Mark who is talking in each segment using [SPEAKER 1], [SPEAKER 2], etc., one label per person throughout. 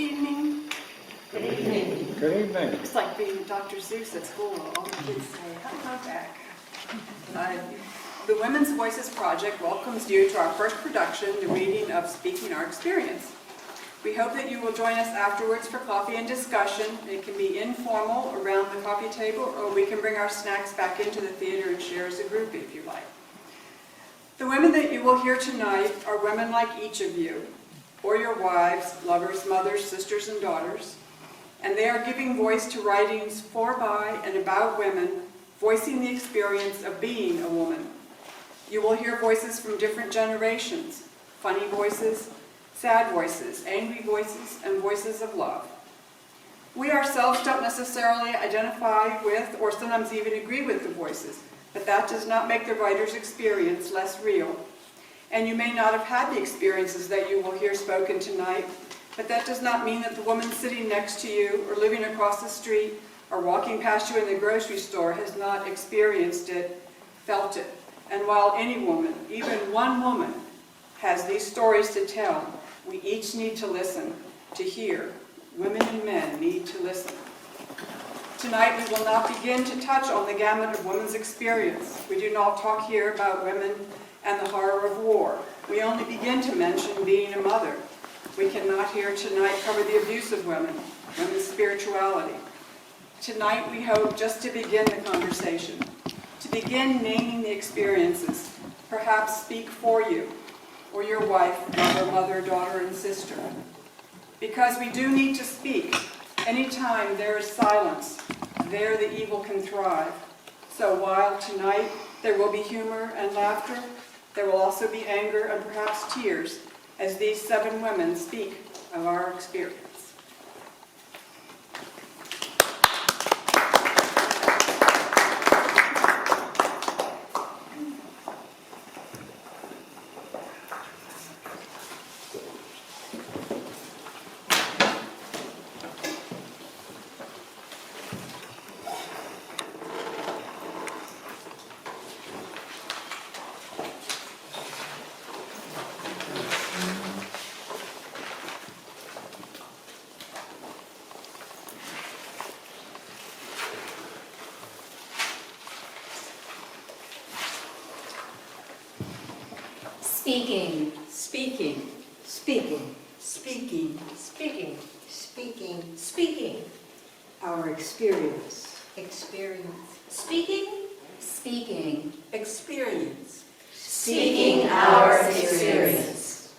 [SPEAKER 1] evening.
[SPEAKER 2] Good evening.
[SPEAKER 3] Good evening.
[SPEAKER 1] Looks like being Dr. Seuss at school. All the kids say, hello back. The Women's Voices Project welcomes you to our first production, the reading of Speaking Our Experience. We hope that you will join us afterwards for coffee and discussion. It can be informal around the coffee table, or we can bring our snacks back into the theater and share as a group if you like. The women that you will hear tonight are women like each of you, or your wives, lovers, mothers, sisters, and daughters. And they are giving voice to writings for, by, and about women, voicing the experience of being a woman. You will hear voices from different generations, funny voices, sad voices, angry voices, and voices of love. We ourselves don't necessarily identify with or sometimes even agree with the voices, but that does not make the writer's experience less real. And you may not have had the experiences that you will hear spoken tonight, but that does not mean that the woman sitting next to you or living across the street or walking past you in the grocery store has not experienced it, felt it. And while any woman, even one woman, has these stories to tell, we each need to listen, to hear. Women and men need to listen. Tonight we will not begin to touch on the gamut of women's experience. We do not talk here about women and the horror of war. We only begin to mention being a mother. We cannot here tonight cover the abuse of women, women's spirituality. Tonight we hope just to begin the conversation, to begin naming the experiences, perhaps speak for you, or your wife, mother, daughter, and sister. Because we do need to speak. Anytime there is silence, there the evil can thrive. So while tonight there will be humor and laughter, there will also be anger and perhaps tears as these 7 women speak of our experience.
[SPEAKER 4] Speaking. Speaking.
[SPEAKER 5] Speaking.
[SPEAKER 1] Speaking.
[SPEAKER 4] Speaking.
[SPEAKER 5] Speaking.
[SPEAKER 4] Speaking.
[SPEAKER 5] Our experience.
[SPEAKER 4] Experience. Speaking. Speaking.
[SPEAKER 1] Experience.
[SPEAKER 4] Speaking our experience.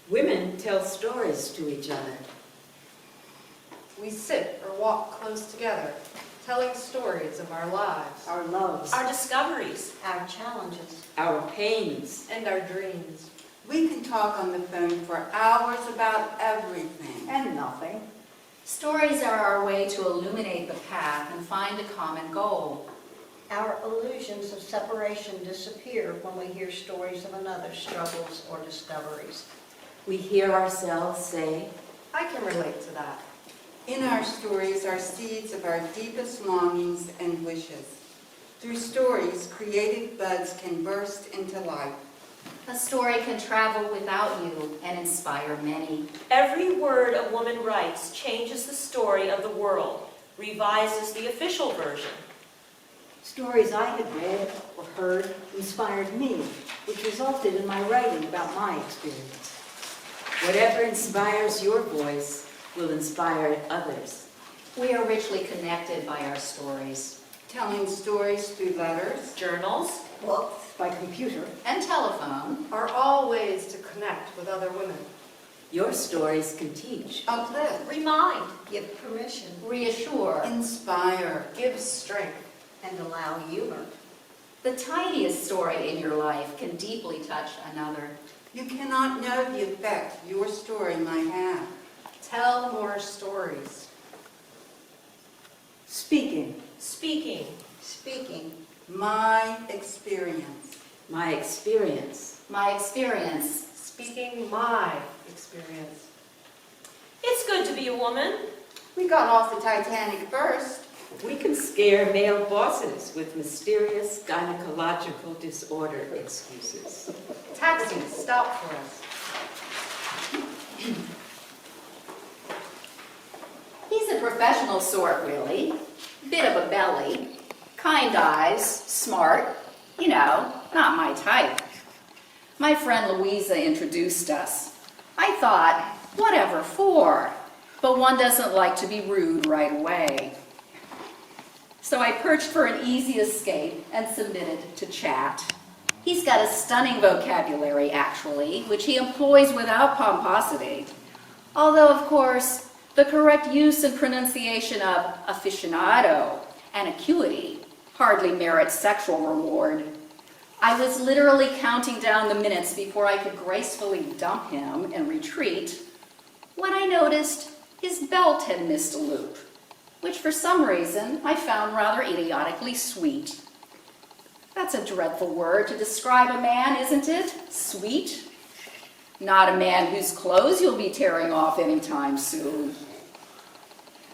[SPEAKER 5] Women tell stories to each other.
[SPEAKER 6] We sit or walk close together, telling stories of our lives,
[SPEAKER 5] Our loves.
[SPEAKER 4] Our discoveries.
[SPEAKER 5] Our challenges.
[SPEAKER 7] Our pains.
[SPEAKER 6] and our dreams.
[SPEAKER 8] We can talk on the phone for hours about everything.
[SPEAKER 5] And nothing.
[SPEAKER 4] Stories are our way to illuminate the path and find a common goal.
[SPEAKER 9] Our illusions of separation disappear when we hear stories of another's struggles or discoveries.
[SPEAKER 7] We hear ourselves say,
[SPEAKER 6] I can relate to that.
[SPEAKER 8] In our stories are seeds of our deepest longings and wishes. Through stories, creative buds can burst into life.
[SPEAKER 4] A story can travel without you and inspire many.
[SPEAKER 10] Every word a woman writes changes the story of the world, revises the official version.
[SPEAKER 5] Stories I had read or heard inspired me, which resulted in my writing about my experience.
[SPEAKER 7] whatever inspires your voice will inspire others.
[SPEAKER 4] We are richly connected by our stories.
[SPEAKER 8] Telling stories through letters,
[SPEAKER 10] Journals,
[SPEAKER 5] Books. By computer.
[SPEAKER 4] And telephone.
[SPEAKER 6] Are all ways to connect with other women.
[SPEAKER 7] Your stories can teach.
[SPEAKER 8] uplift,
[SPEAKER 10] remind,
[SPEAKER 9] Give permission
[SPEAKER 4] Reassure.
[SPEAKER 8] inspire.
[SPEAKER 6] Give strength.
[SPEAKER 9] and allow humor.
[SPEAKER 4] The tiniest story in your life can deeply touch another.
[SPEAKER 8] You cannot know the effect your story might have.
[SPEAKER 6] Tell more stories.
[SPEAKER 5] Speaking.
[SPEAKER 10] speaking,
[SPEAKER 9] Speaking.
[SPEAKER 8] My experience.
[SPEAKER 7] My experience.
[SPEAKER 4] My experience.
[SPEAKER 6] Speaking my experience.
[SPEAKER 10] it's good to be a woman.
[SPEAKER 8] We got off the Titanic first.
[SPEAKER 7] We can scare male bosses with mysterious gynecological disorder excuses.
[SPEAKER 6] Taxis stop for us.
[SPEAKER 4] professional sort, really. Bit of a belly, kind eyes, smart, not my type. My friend Louisa introduced us. I thought, whatever for? But one doesn't like to be rude right away. So I perched for an easy escape and submitted to chat. He's got a stunning vocabulary, actually, which he employs without pomposity. Although, of course, the correct use and pronunciation of aficionado and acuity hardly merits sexual reward. I was literally counting down the minutes before I could gracefully dump him and retreat when I noticed his belt had missed a loop, which for some reason I found rather idiotically sweet. That's a dreadful word to describe a man, isn't it? Sweet? Not a man whose clothes you'll be tearing off anytime soon.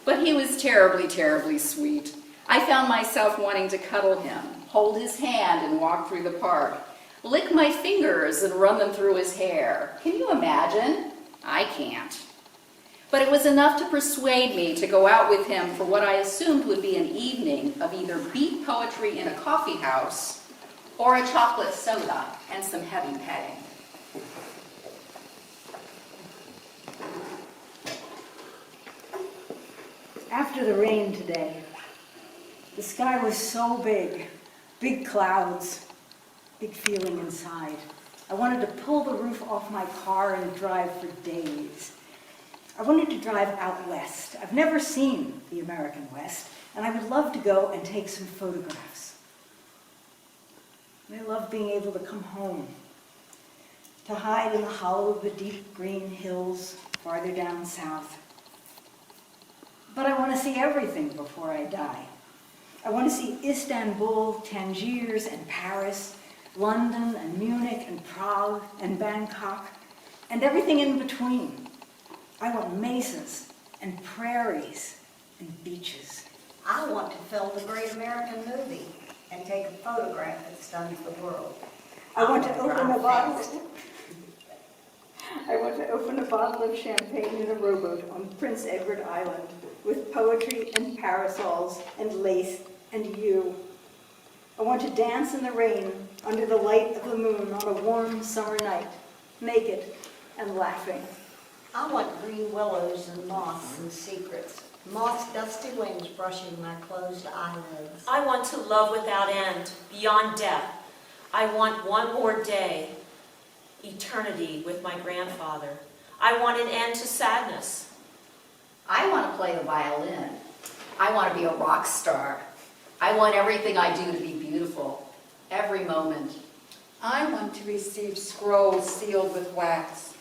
[SPEAKER 4] But he was terribly, terribly sweet. I found myself wanting to cuddle him, hold his hand and walk through the park, lick my fingers and run them through his hair. Can you imagine? I can't. But it was enough to persuade me to go out with him for what I assumed would be an evening of either beat poetry in a coffee house or a chocolate soda and some heavy petting.
[SPEAKER 5] After the rain today, the sky was so big, big clouds, big feeling inside. I wanted to pull the roof off my car and drive for days. I wanted to drive out west. I've never seen the American West, and I would love to go and take some photographs. And I love being able to come home, to hide in the hollow of the deep green hills farther down south. But I want to see everything before I die. I want to see Istanbul, Tangiers, and Paris, London, and Munich, and Prague, and Bangkok, and everything in between. I want mesas, and prairies, and beaches.
[SPEAKER 9] I want to film the great American movie and take a photograph that stuns the world.
[SPEAKER 5] I want to open a bottle of champagne in a rowboat on Prince Edward Island with poetry and parasols and lace and you. I want to dance in the rain under the light of the moon on a warm summer night, naked and laughing.
[SPEAKER 9] I want green willows and moss and secrets, moss dusty wings brushing my closed eyelids.
[SPEAKER 10] I want to love without end, beyond death. I want one more day, eternity with my grandfather. I want an end to sadness.
[SPEAKER 4] I want to play the violin. I want to be a rock star. I want everything I do to be beautiful, every moment.
[SPEAKER 8] I want to receive scrolls sealed with wax,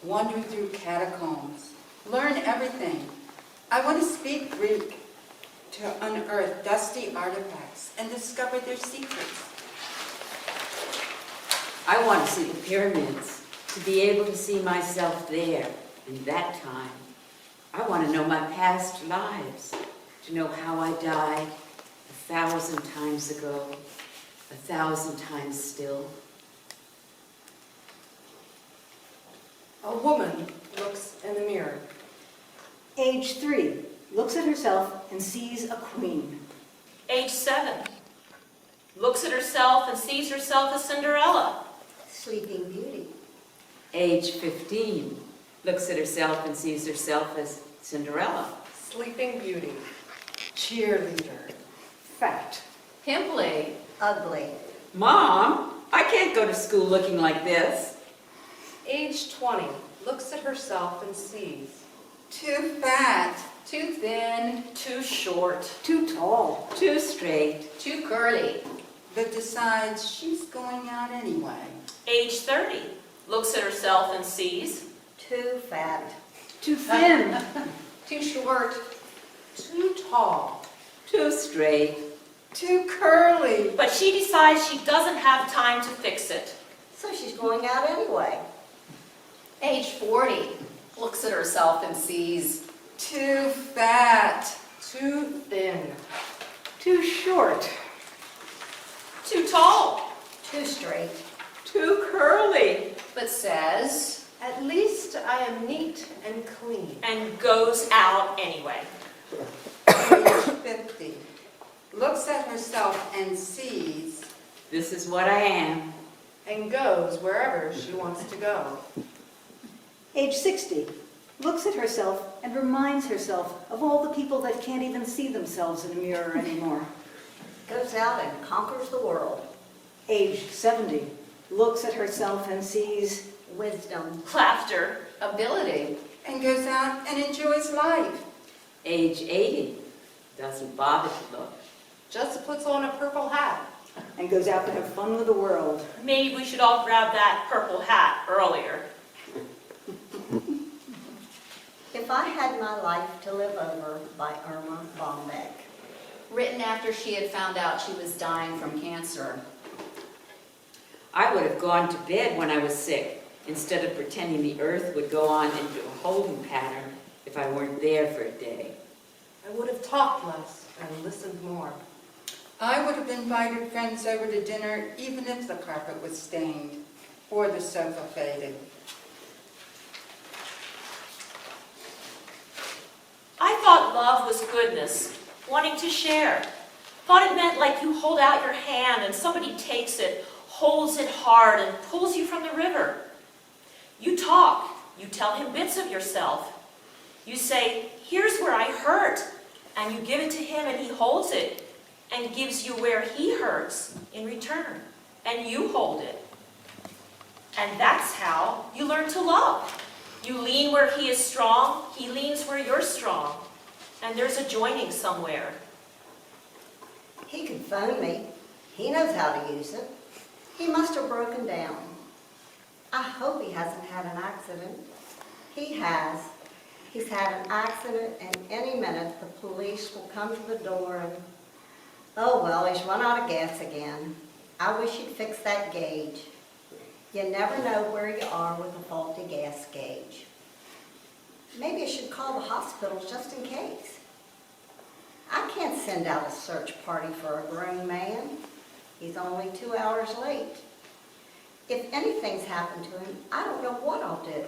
[SPEAKER 8] wander through catacombs, learn everything. I want to speak Greek, to unearth dusty artifacts and discover their secrets.
[SPEAKER 7] I want to see the pyramids, to be able to see myself there in that time. I want to know my past lives, to know how I died 1,000 times ago, 1,000 times still.
[SPEAKER 6] A woman looks in the mirror.
[SPEAKER 5] Age 3, looks at herself and sees a queen.
[SPEAKER 10] Age 7, looks at herself and sees herself as Cinderella.
[SPEAKER 9] Sleeping Beauty.
[SPEAKER 7] Age 15, looks at herself and sees herself as Cinderella.
[SPEAKER 6] Sleeping Beauty. Cheerleader.
[SPEAKER 5] Fact.
[SPEAKER 4] Pimply.
[SPEAKER 9] Ugly.
[SPEAKER 7] Mom, I can't go to school looking like this.
[SPEAKER 6] Age 20, looks at herself and sees.
[SPEAKER 8] Too fat.
[SPEAKER 4] Too thin.
[SPEAKER 10] Too short.
[SPEAKER 5] Too tall.
[SPEAKER 7] Too straight.
[SPEAKER 4] Too curly.
[SPEAKER 8] But decides she's going out anyway.
[SPEAKER 10] Age 30, looks at herself and sees.
[SPEAKER 9] Too fat.
[SPEAKER 5] Too thin.
[SPEAKER 4] Too short.
[SPEAKER 6] Too tall.
[SPEAKER 7] Too straight.
[SPEAKER 8] Too curly.
[SPEAKER 10] But she decides she doesn't have time to fix it.
[SPEAKER 9] So she's going out anyway.
[SPEAKER 4] Age 40, looks at herself and sees.
[SPEAKER 8] Too fat.
[SPEAKER 6] Too thin.
[SPEAKER 5] Too short.
[SPEAKER 10] Too tall.
[SPEAKER 9] Too straight.
[SPEAKER 7] Too curly.
[SPEAKER 4] But says,
[SPEAKER 6] At least I am neat and clean.
[SPEAKER 10] And goes out anyway.
[SPEAKER 8] age 50, looks at herself and sees,
[SPEAKER 7] This is what I am.
[SPEAKER 6] And goes wherever she wants to go.
[SPEAKER 5] Age 60, looks at herself and reminds herself of all the people that can't even see themselves in a mirror anymore.
[SPEAKER 9] Goes out and conquers the world.
[SPEAKER 5] Age 70, looks at herself and sees
[SPEAKER 9] Wisdom.
[SPEAKER 10] Laughter.
[SPEAKER 4] Ability.
[SPEAKER 8] and goes out and enjoys life.
[SPEAKER 7] Age 80, doesn't bother to look.
[SPEAKER 6] Just puts on a purple hat.
[SPEAKER 5] and goes out to have fun with the world.
[SPEAKER 10] Maybe we should all grab that purple hat earlier.
[SPEAKER 9] If I Had My Life to Live Over by Irma Bombeck.
[SPEAKER 4] Written after she had found out she was dying from cancer.
[SPEAKER 7] I would have gone to bed when I was sick, instead of pretending the earth would go on into a holding pattern if I weren't there for a day.
[SPEAKER 6] I would have talked less and listened more.
[SPEAKER 8] I would have invited friends over to dinner even if the carpet was stained or the sofa faded.
[SPEAKER 10] I thought love was goodness, wanting to share. Thought it meant like you hold out your hand and somebody takes it, holds it hard, and pulls you from the river. You talk. You tell him bits of yourself. You say, here's where I hurt, and you give it to him and he holds it and gives you where he hurts in return, and you hold it. And that's how you learn to love. You lean where he is strong, he leans where you're strong, and there's a joining somewhere.
[SPEAKER 9] He could phone me. He knows how to use it. He must have broken down. I hope he hasn't had an accident. He has. He's had an accident, and any minute the police will come to the door and, oh well, he's run out of gas again. I wish he'd fix that gauge. You never know where you are with a faulty gas gauge. Maybe I should call the hospitals just in case. I can't send out a search party for a grown man. He's only 2 hours late. If anything's happened to him, I don't know what I'll do.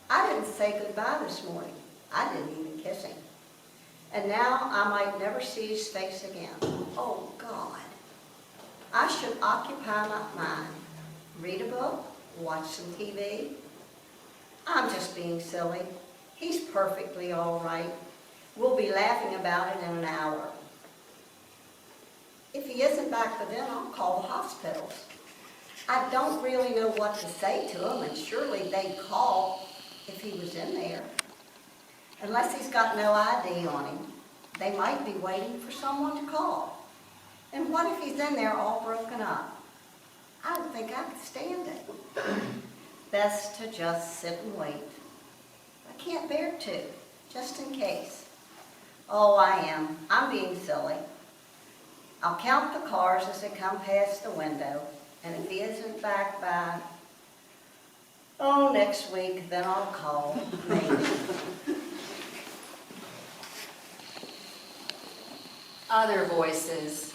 [SPEAKER 9] I didn't say goodbye this morning. I didn't even kiss him. And now I might never see his face again. Oh, God. I should occupy my mind. Read a book, watch some TV. I'm just being silly. He's perfectly all right. We'll be laughing about it in an hour. If he isn't back by then, I'll call the hospitals. I don't really know what to say to them, and surely they'd call if he was in there. Unless he's got no ID on him, they might be waiting for someone to call. And what if he's in there all broken up? I don't think I could stand it. Best to just sit and wait. I can't bear to, just in case. Oh, I am. I'm being silly. I'll count the cars as they come past the window, and if he isn't back by, next week, then I'll call, maybe.
[SPEAKER 4] Other voices.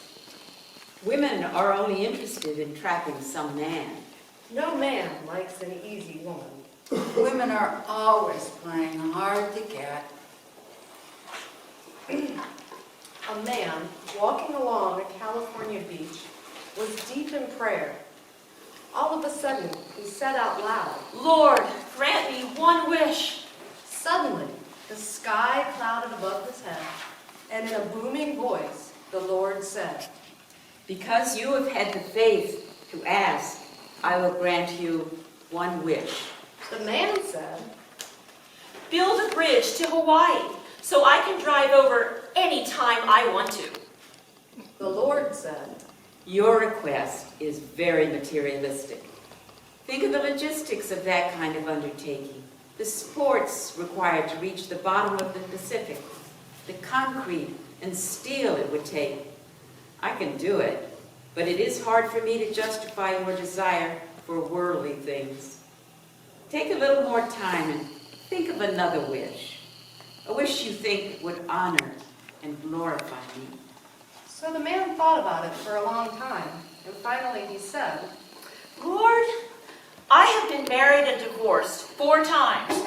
[SPEAKER 7] Women are only interested in trapping some man.
[SPEAKER 6] No man likes an easy woman.
[SPEAKER 8] Women are always playing hard to get.
[SPEAKER 6] A man walking along a California beach was deep in prayer. All of a sudden, he said out loud,
[SPEAKER 10] Lord, grant me one wish.
[SPEAKER 6] Suddenly, the sky clouded above his head, and in a booming voice, the Lord said,
[SPEAKER 7] Because you have had the faith to ask, I will grant you one wish.
[SPEAKER 6] the man said,
[SPEAKER 10] Build a bridge to Hawaii so I can drive over any time I want to.
[SPEAKER 6] the Lord said,
[SPEAKER 7] Your request is very materialistic. Think of the logistics of that kind of undertaking. The sports required to reach the bottom of the Pacific. The concrete and steel it would take. I can do it, but it is hard for me to justify your desire for worldly things. Take a little more time and think of another wish. A wish you think would honor and glorify me.
[SPEAKER 6] So the man thought about it for a long time, and finally he said,
[SPEAKER 10] Lord, I have been married and divorced 4 times.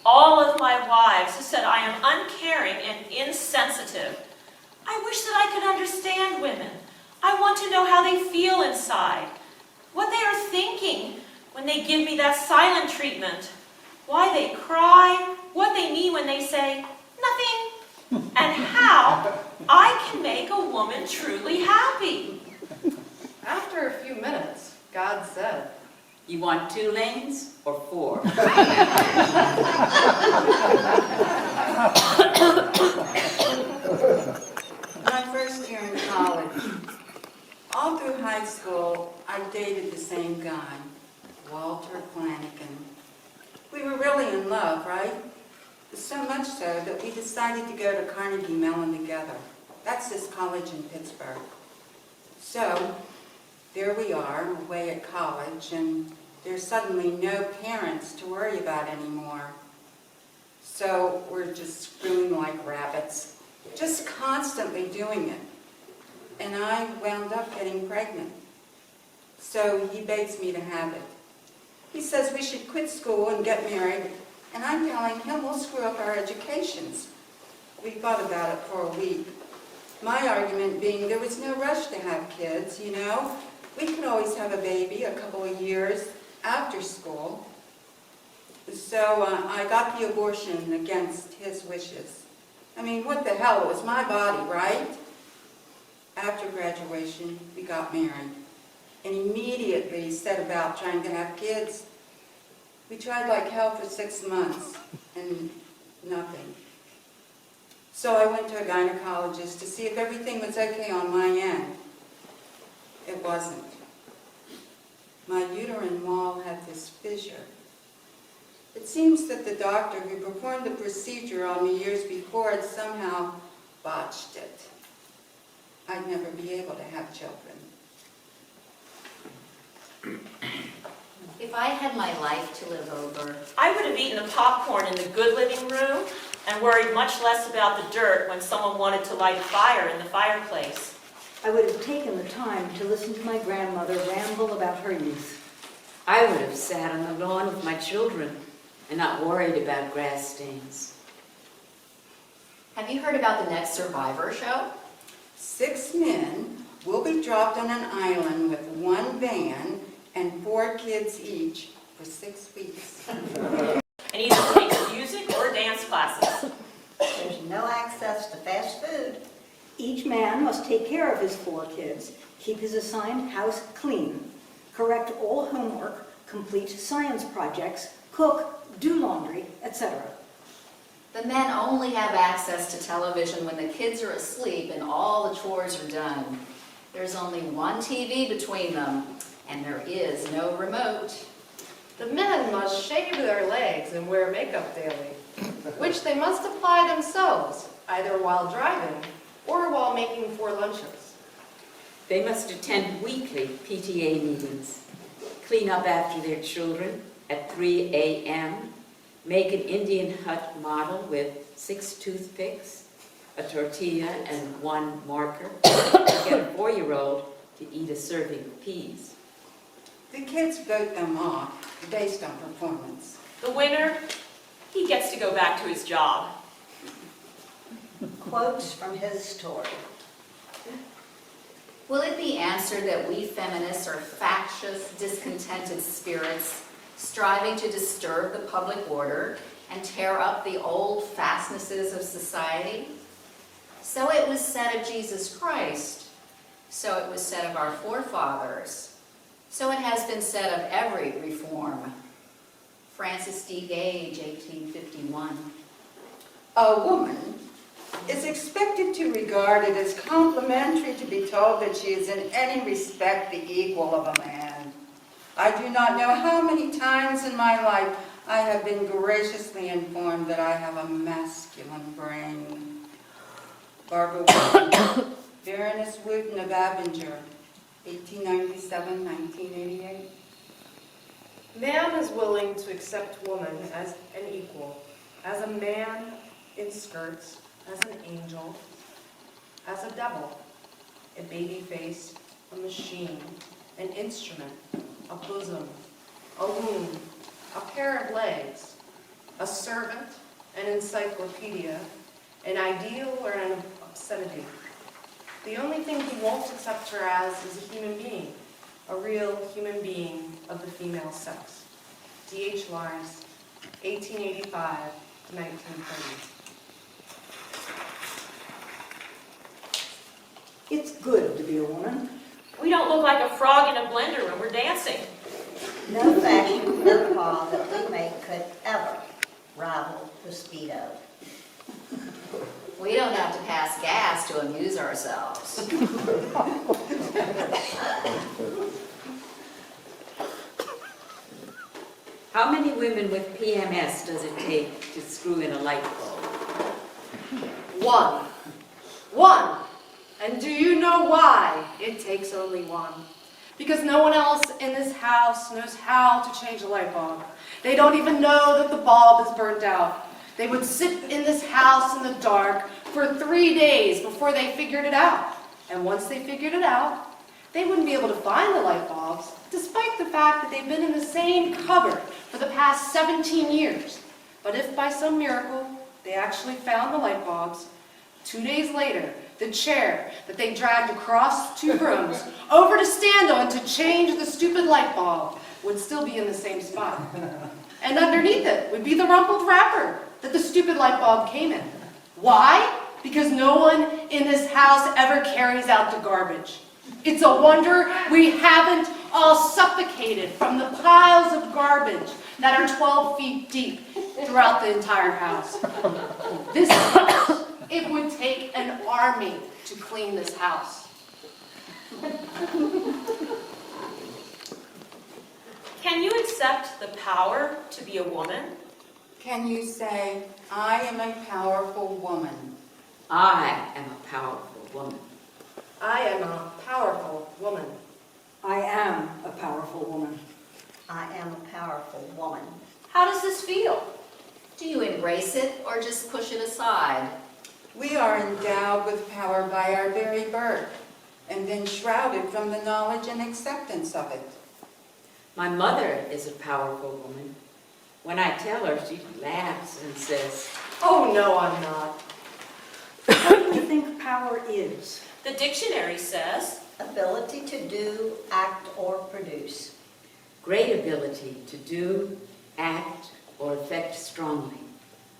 [SPEAKER 10] all of my wives have said I am uncaring and insensitive. I wish that I could understand women. I want to know how they feel inside, what they are thinking when they give me that silent treatment, why they cry, what they mean when they say nothing, and how I can make a woman truly happy.
[SPEAKER 6] After a few minutes, God said,
[SPEAKER 7] You want 2 lanes or 4?
[SPEAKER 8] When I first year in college, all through high school, I dated the same guy, Walter Flanagan. We were really in love, right? So much so that we decided to go to Carnegie Mellon together. That's this college in Pittsburgh. So, there we are, away at college, and there's suddenly no parents to worry about anymore. So we're just screwing like rabbits, just constantly doing it. And I wound up getting pregnant. So he begs me to have it. He says we should quit school and get married, and I'm telling him we'll screw up our educations. We thought about it for a week. My argument being there was no rush to have kids, you know. We could always have a baby a couple of years after school. So I got the abortion against his wishes. I mean, what the hell? It was my body, right? After graduation, we got married and immediately set about trying to have kids. We tried like hell for 6 months and nothing. So I went to a gynecologist to see if everything was okay on my end. It wasn't. My uterine wall had this fissure. It seems that the doctor who performed the procedure on me years before had somehow botched it. I'd never be able to have children.
[SPEAKER 4] If I had my life to live over,
[SPEAKER 10] I would have eaten the popcorn in the good living room and worried much less about the dirt when someone wanted to light a fire in the fireplace.
[SPEAKER 5] I would have taken the time to listen to my grandmother ramble about her youth.
[SPEAKER 7] I would have sat on the lawn with my children and not worried about grass stains.
[SPEAKER 4] have you heard about the next Survivor show?
[SPEAKER 8] 6 men will be dropped on an island with 1 van and 4 kids each for 6 weeks.
[SPEAKER 10] And either take music or dance classes.
[SPEAKER 9] There's no access to fast food.
[SPEAKER 5] Each man must take care of his 4 kids, keep his assigned house clean, correct all homework, complete science projects, cook, do laundry, etc.
[SPEAKER 4] The men only have access to television when the kids are asleep and all the chores are done. There's only one TV between them, and there is no remote.
[SPEAKER 6] the men must shave their legs and wear makeup daily, which they must apply themselves, either while driving or while making 4 lunches.
[SPEAKER 7] They must attend weekly PTA meetings, clean up after their children at 3 a.m., make an Indian hut model with 6 toothpicks, a tortilla, and 1 marker, and get a 4-year-old to eat a serving of peas.
[SPEAKER 8] The kids vote them off based on performance.
[SPEAKER 10] The winner, he gets to go back to his job.
[SPEAKER 9] Quotes from his story.
[SPEAKER 4] Will it be answered that we feminists are factious, discontented spirits, striving to disturb the public order and tear up the old fastnesses of society? So it was said of Jesus Christ. So it was said of our forefathers. So it has been said of every reform. Francis D. Gage, 1851.
[SPEAKER 8] A woman is expected to regard it as complimentary to be told that she is in any respect the equal of a man. I do not know how many times in my life I have been graciously informed that I have a masculine brain. Barbara Wooten, Baroness Wooten of Abinger, 1897-1988.
[SPEAKER 6] Man is willing to accept woman as an equal, as a man in skirts, as an angel, as a devil, a baby face, a machine, an instrument, a bosom, a womb, a pair of legs, a servant, an encyclopedia, an ideal, or an obscenity. The only thing he won't accept her as is a human being, a real human being of the female sex. D.H. Lawrence, 1885 to 1930.
[SPEAKER 5] It's good to be a woman.
[SPEAKER 10] We don't look like a frog in a blender when we're dancing.
[SPEAKER 9] No fashion, no call that we make could ever rival the Speedo.
[SPEAKER 4] We don't have to pass gas to amuse ourselves.
[SPEAKER 7] How many women with PMS does it take to screw in a light bulb?
[SPEAKER 6] One. One. And do you know why it takes only one? Because no one else in this house knows how to change a light bulb. They don't even know that the bulb is burnt out. They would sit in this house in the dark for 3 days before they figured it out. And once they figured it out, they wouldn't be able to find the light bulbs, despite the fact that they've been in the same cupboard for the past 17 years. But if by some miracle they actually found the light bulbs, 2 days later, the chair that they dragged across 2 rooms over to stand on to change the stupid light bulb would still be in the same spot. And underneath it would be the rumpled wrapper that the stupid light bulb came in. Why? Because no one in this house ever carries out the garbage. It's a wonder we haven't all suffocated from the piles of garbage that are 12 feet deep throughout the entire house. This house, it would take an army to clean this house.
[SPEAKER 10] Can you accept the power to be a woman?
[SPEAKER 8] Can you say, I am a powerful woman?
[SPEAKER 7] I am a powerful woman.
[SPEAKER 6] I am a powerful woman.
[SPEAKER 5] I am a powerful woman.
[SPEAKER 9] I am a powerful woman.
[SPEAKER 10] How does this feel?
[SPEAKER 4] Do you embrace it or just push it aside?
[SPEAKER 8] We are endowed with power by our very birth, and then shrouded from the knowledge and acceptance of it.
[SPEAKER 7] My mother is a powerful woman. When I tell her, she laughs and says,
[SPEAKER 6] Oh, no, I'm not.
[SPEAKER 5] What do you think power is?
[SPEAKER 10] The dictionary says,
[SPEAKER 9] Ability to do, act, or produce.
[SPEAKER 7] great ability to do, act, or affect strongly.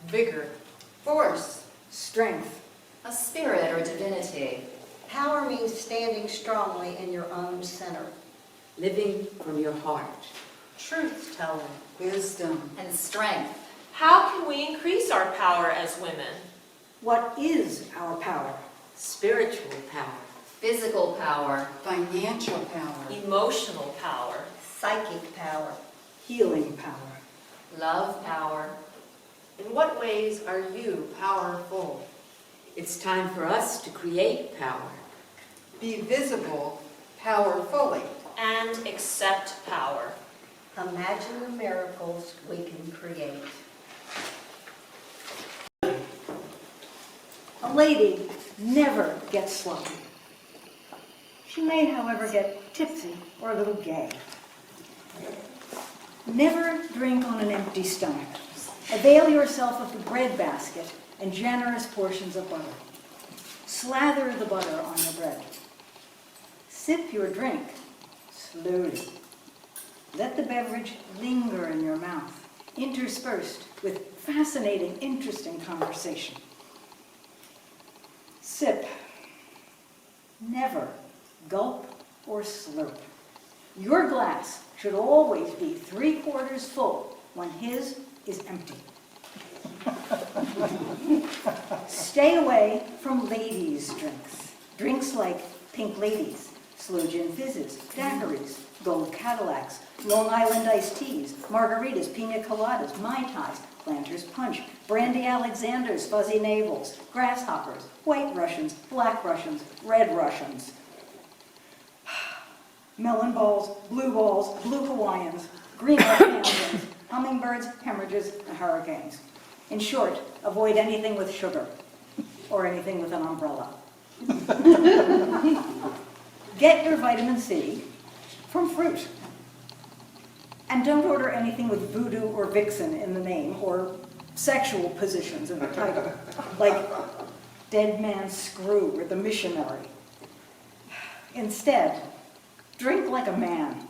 [SPEAKER 6] Vigor.
[SPEAKER 8] Force.
[SPEAKER 5] Strength.
[SPEAKER 4] A spirit or divinity.
[SPEAKER 9] Power means standing strongly in your own center.
[SPEAKER 7] Living from your heart.
[SPEAKER 6] Truth telling.
[SPEAKER 8] Wisdom.
[SPEAKER 4] And strength.
[SPEAKER 10] how can we increase our power as women?
[SPEAKER 5] What is our power?
[SPEAKER 7] Spiritual power.
[SPEAKER 4] Physical power.
[SPEAKER 8] Financial power.
[SPEAKER 10] Emotional power.
[SPEAKER 9] Psychic power.
[SPEAKER 5] Healing power.
[SPEAKER 4] Love power.
[SPEAKER 6] In what ways are you powerful?
[SPEAKER 7] It's time for us to create power.
[SPEAKER 8] Be visible powerfully.
[SPEAKER 10] And accept power.
[SPEAKER 9] Imagine the miracles we can create.
[SPEAKER 5] A lady never gets sloppy. She may, however, get tipsy or a little gay. Never drink on an empty stomach. Avail yourself of the bread basket and generous portions of butter. Slather the butter on your bread. Sip your drink slowly. Let the beverage linger in your mouth, interspersed with fascinating, interesting conversation. Sip. Never gulp or slurp. Your glass should always be 3/4 full when his is empty. Stay away from ladies' drinks. Drinks like Pink Ladies, Sloe Gin Fizzes, daiquiris, Gold Cadillacs, Long Island iced teas, margaritas, pina coladas, Mai Tais, Planters Punch, Brandy Alexanders, Fuzzy Navels, Grasshoppers, White Russians, Black Russians, Red Russians, melon balls, blue Hawaiians, green Afghans, hummingbirds, hemorrhages, and hurricanes. In short, avoid anything with sugar or anything with an umbrella. Get your vitamin C from fruit. And don't order anything with voodoo or vixen in the name, or sexual positions in the title, like Dead Man's Screw or The Missionary. Instead, drink like a man,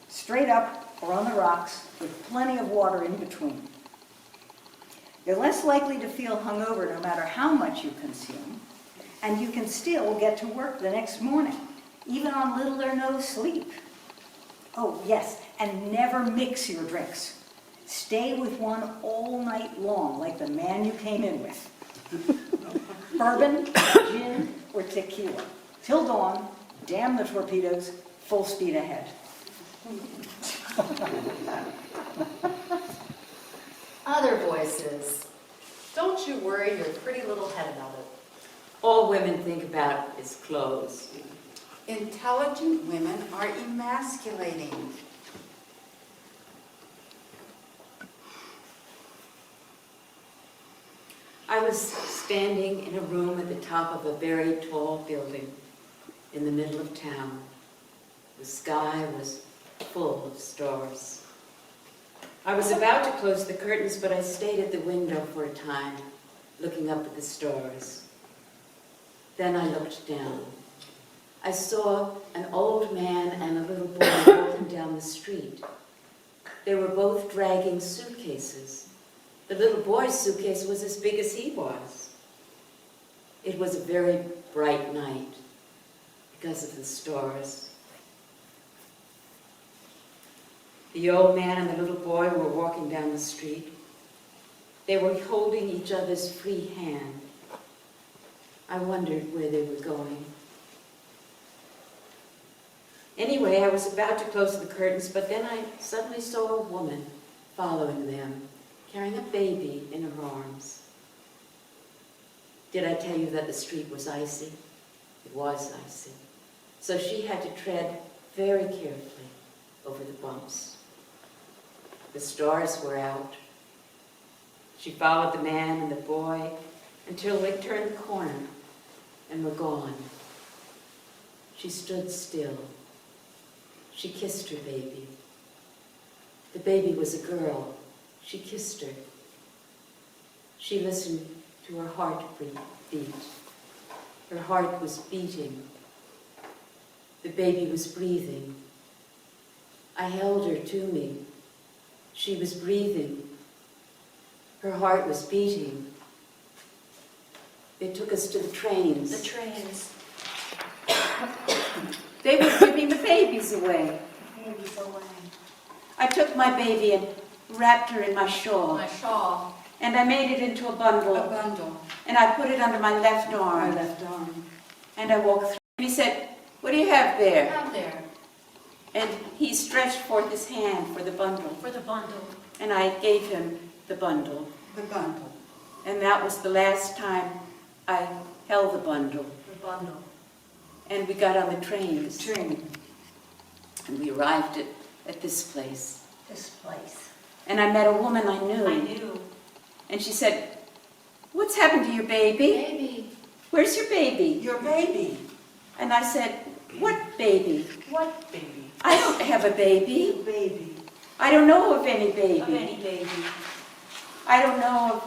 [SPEAKER 5] straight up or on the rocks, with plenty of water in between. You're less likely to feel hungover no matter how much you consume, and you can still get to work the next morning, even on little or no sleep. Oh, yes, and never mix your drinks. Stay with one all night long, like the man you came in with. Bourbon, gin, or tequila. Till dawn, damn the torpedoes, full speed ahead.
[SPEAKER 4] Other voices.
[SPEAKER 6] Don't you worry your pretty little head about it.
[SPEAKER 7] All women think about is clothes.
[SPEAKER 8] Intelligent women are emasculating.
[SPEAKER 7] I was standing in a room at the top of a very tall building in the middle of town. The sky was full of stars. I was about to close the curtains, but I stayed at the window for a time, looking up at the stars. Then I looked down. I saw an old man and a little boy walking down the street. They were both dragging suitcases. The little boy's suitcase was as big as he was. It was a very bright night because of the stars. The old man and the little boy were walking down the street. They were holding each other's free hand. I wondered where they were going. Anyway, I was about to close the curtains, but then I suddenly saw a woman following them, carrying a baby in her arms. Did I tell you that the street was icy? It was icy. So she had to tread very carefully over the bumps. The stars were out. She followed the man and the boy until they turned the corner and were gone. She stood still. She kissed her baby. The baby was a girl. She kissed her. She listened to her heart beat. Her heart was beating. The baby was breathing. I held her to me. She was breathing. Her heart was beating. They took us to the trains.
[SPEAKER 10] The trains.
[SPEAKER 7] They were giving the babies away.
[SPEAKER 5] Babies away.
[SPEAKER 7] I took my baby and wrapped her in my shawl.
[SPEAKER 4] My shawl.
[SPEAKER 7] And I made it into a bundle.
[SPEAKER 8] A bundle.
[SPEAKER 7] And I put it under my left
[SPEAKER 5] My
[SPEAKER 7] arm.
[SPEAKER 5] left arm.
[SPEAKER 7] And I walked through. And he said, "What do you have there?"
[SPEAKER 4] Out there.
[SPEAKER 7] And he stretched forth his hand for the bundle.
[SPEAKER 10] For the bundle.
[SPEAKER 7] And I gave him the bundle.
[SPEAKER 8] The bundle.
[SPEAKER 7] And that was the last time I held the bundle.
[SPEAKER 10] The bundle.
[SPEAKER 7] And we got on the trains.
[SPEAKER 5] Train.
[SPEAKER 7] And we arrived at this place.
[SPEAKER 5] This place.
[SPEAKER 7] And I met a woman I knew.
[SPEAKER 10] I knew.
[SPEAKER 7] And she said, "What's happened to your baby?
[SPEAKER 4] Baby.
[SPEAKER 7] Where's your baby?"
[SPEAKER 8] Your baby.
[SPEAKER 7] And I said, "What baby?
[SPEAKER 10] What baby?
[SPEAKER 7] I don't have a baby.
[SPEAKER 5] Baby.
[SPEAKER 7] I don't know of any baby.
[SPEAKER 10] Of any baby.
[SPEAKER 7] I don't know of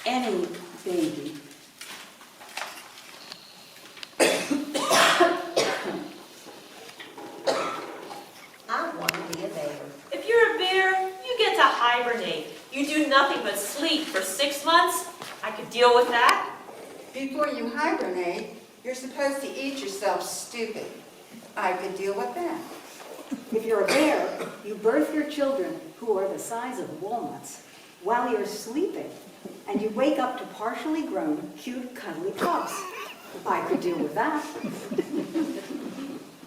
[SPEAKER 7] any baby."
[SPEAKER 9] I want to be a bear.
[SPEAKER 10] If you're a bear, you get to hibernate. You do nothing but sleep for 6 months. I could deal with that.
[SPEAKER 8] Before you hibernate, you're supposed to eat yourself stupid. I could deal with that.
[SPEAKER 5] If you're a bear, you birth your children, who are the size of walnuts, while you're sleeping, and you wake up to partially grown, cute, cuddly cubs. I could deal with that.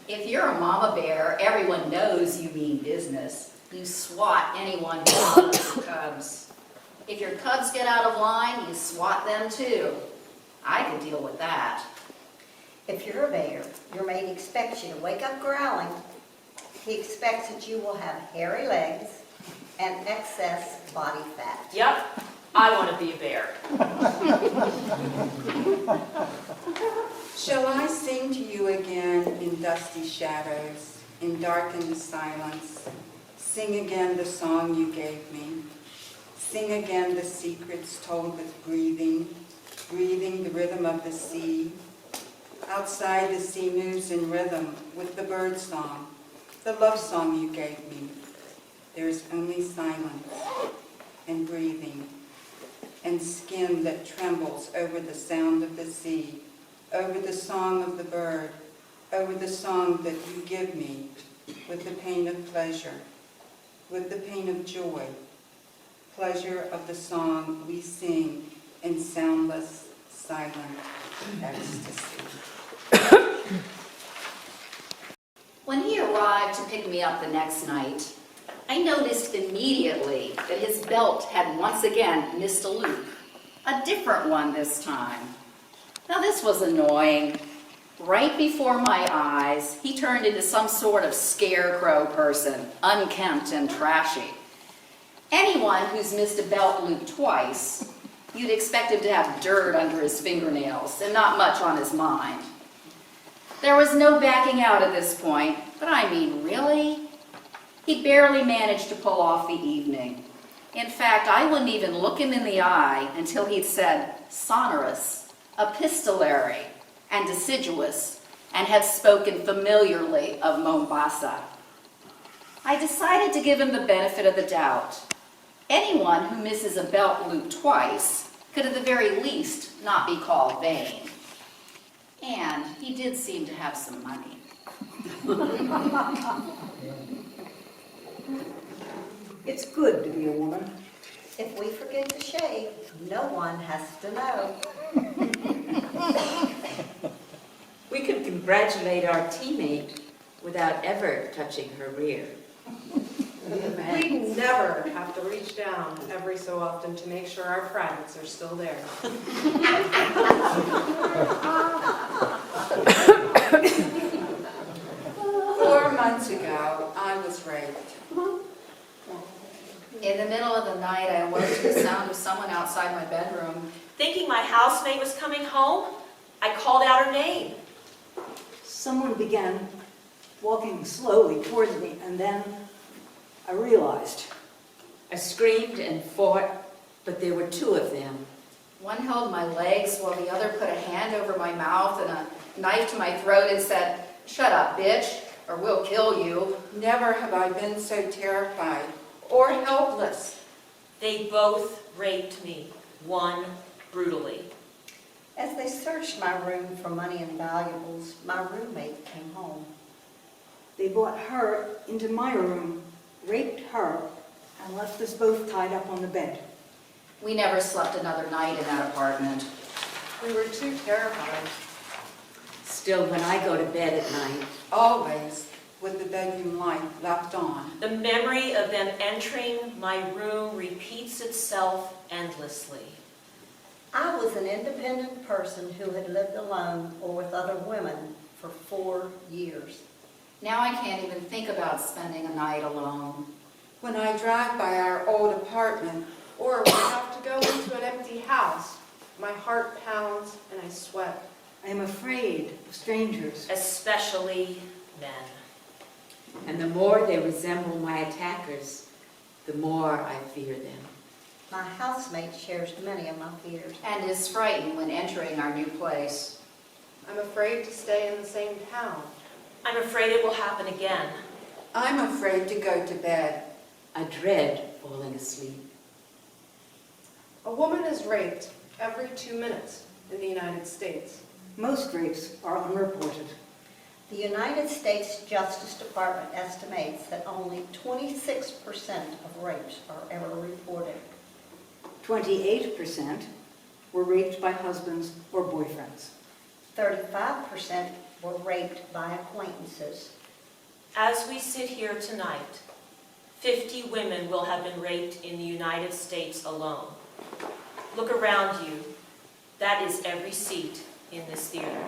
[SPEAKER 4] If you're a mama bear, everyone knows you mean business. You swat anyone who follows your cubs. If your cubs get out of line, you swat them too. I could deal with that.
[SPEAKER 9] If you're a bear, your mate expects you to wake up growling. He expects that you will have hairy legs and excess body fat.
[SPEAKER 10] Yep, I want to be a bear.
[SPEAKER 8] Shall I sing to you again in dusty shadows, in darkened silence, Sing again the song you gave me. Sing again the secrets told with breathing, breathing the rhythm of the sea. Outside the sea moves in rhythm with the bird song, the love song you gave me. There is only silence and breathing and skin that trembles over the sound of the sea, over the song of the bird, over the song that you give me, with the pain of pleasure, with the pain of joy, pleasure of the song we sing in soundless, silent ecstasy.
[SPEAKER 4] When he arrived to pick me up the next night, I noticed immediately that his belt had once again missed a loop, a different one this time. Now this was annoying. Right before my eyes, he turned into some sort of scarecrow person, unkempt and trashy. Anyone who's missed a belt loop twice, you'd expect him to have dirt under his fingernails and not much on his mind. There was no backing out at this point, but I mean, really? He barely managed to pull off the evening. In fact, I wouldn't even look him in the eye until he'd said sonorous, epistolary, and deciduous, and had spoken familiarly of Mombasa. I decided to give him the benefit of the doubt. Anyone who misses a belt loop twice could at the very least not be called vain. And he did seem to have some money.
[SPEAKER 5] It's good to be a woman.
[SPEAKER 9] If we forget to shave, no one has to know.
[SPEAKER 7] We could congratulate our teammate without ever touching her rear.
[SPEAKER 6] We never have to reach down every so often to make sure our privates are still there.
[SPEAKER 8] 4 months ago, I was raped.
[SPEAKER 4] In the middle of the night, I awoke to the sound of someone outside my bedroom.
[SPEAKER 10] Thinking my housemate was coming home, I called out her name.
[SPEAKER 5] Someone began walking slowly towards me, and then I realized.
[SPEAKER 7] I screamed and fought, but there were two of them.
[SPEAKER 4] One held my legs while the other put a hand over my mouth and a knife to my throat and said, "Shut up, bitch, or we'll kill you."
[SPEAKER 8] Never have I been so terrified or helpless.
[SPEAKER 10] They both raped me, one brutally.
[SPEAKER 9] As they searched my room for money and valuables, my roommate came home.
[SPEAKER 5] They brought her into my room, raped her, and left us both tied up on the bed.
[SPEAKER 4] We never slept another night in that apartment.
[SPEAKER 6] We were too terrified.
[SPEAKER 7] Still, when I go to bed at night,
[SPEAKER 8] Always with the bedroom light left on.
[SPEAKER 10] The memory of them entering my room repeats itself endlessly.
[SPEAKER 9] I was an independent person who had lived alone or with other women for 4 years.
[SPEAKER 4] Now I can't even think about spending a night alone.
[SPEAKER 8] When I drive by our old apartment,
[SPEAKER 6] Or we have to go into an empty house. My heart pounds and I sweat.
[SPEAKER 5] I am afraid of strangers.
[SPEAKER 10] Especially men.
[SPEAKER 7] and the more they resemble my attackers, the more I fear them.
[SPEAKER 9] My housemate shares many of my fears.
[SPEAKER 4] And is frightened when entering our new place.
[SPEAKER 6] I'm afraid to stay in the same town.
[SPEAKER 10] I'm afraid it will happen again.
[SPEAKER 8] I'm afraid to go to bed.
[SPEAKER 7] I dread falling asleep.
[SPEAKER 6] A woman is raped every 2 minutes in the United States.
[SPEAKER 5] Most rapes are unreported.
[SPEAKER 9] The United States Justice Department estimates that only 26% of rapes are ever reported.
[SPEAKER 5] 28% were raped by husbands or boyfriends.
[SPEAKER 9] 35% were raped by acquaintances.
[SPEAKER 10] As we sit here tonight, 50 women will have been raped in the United States alone. Look around you. That is every seat in this theater.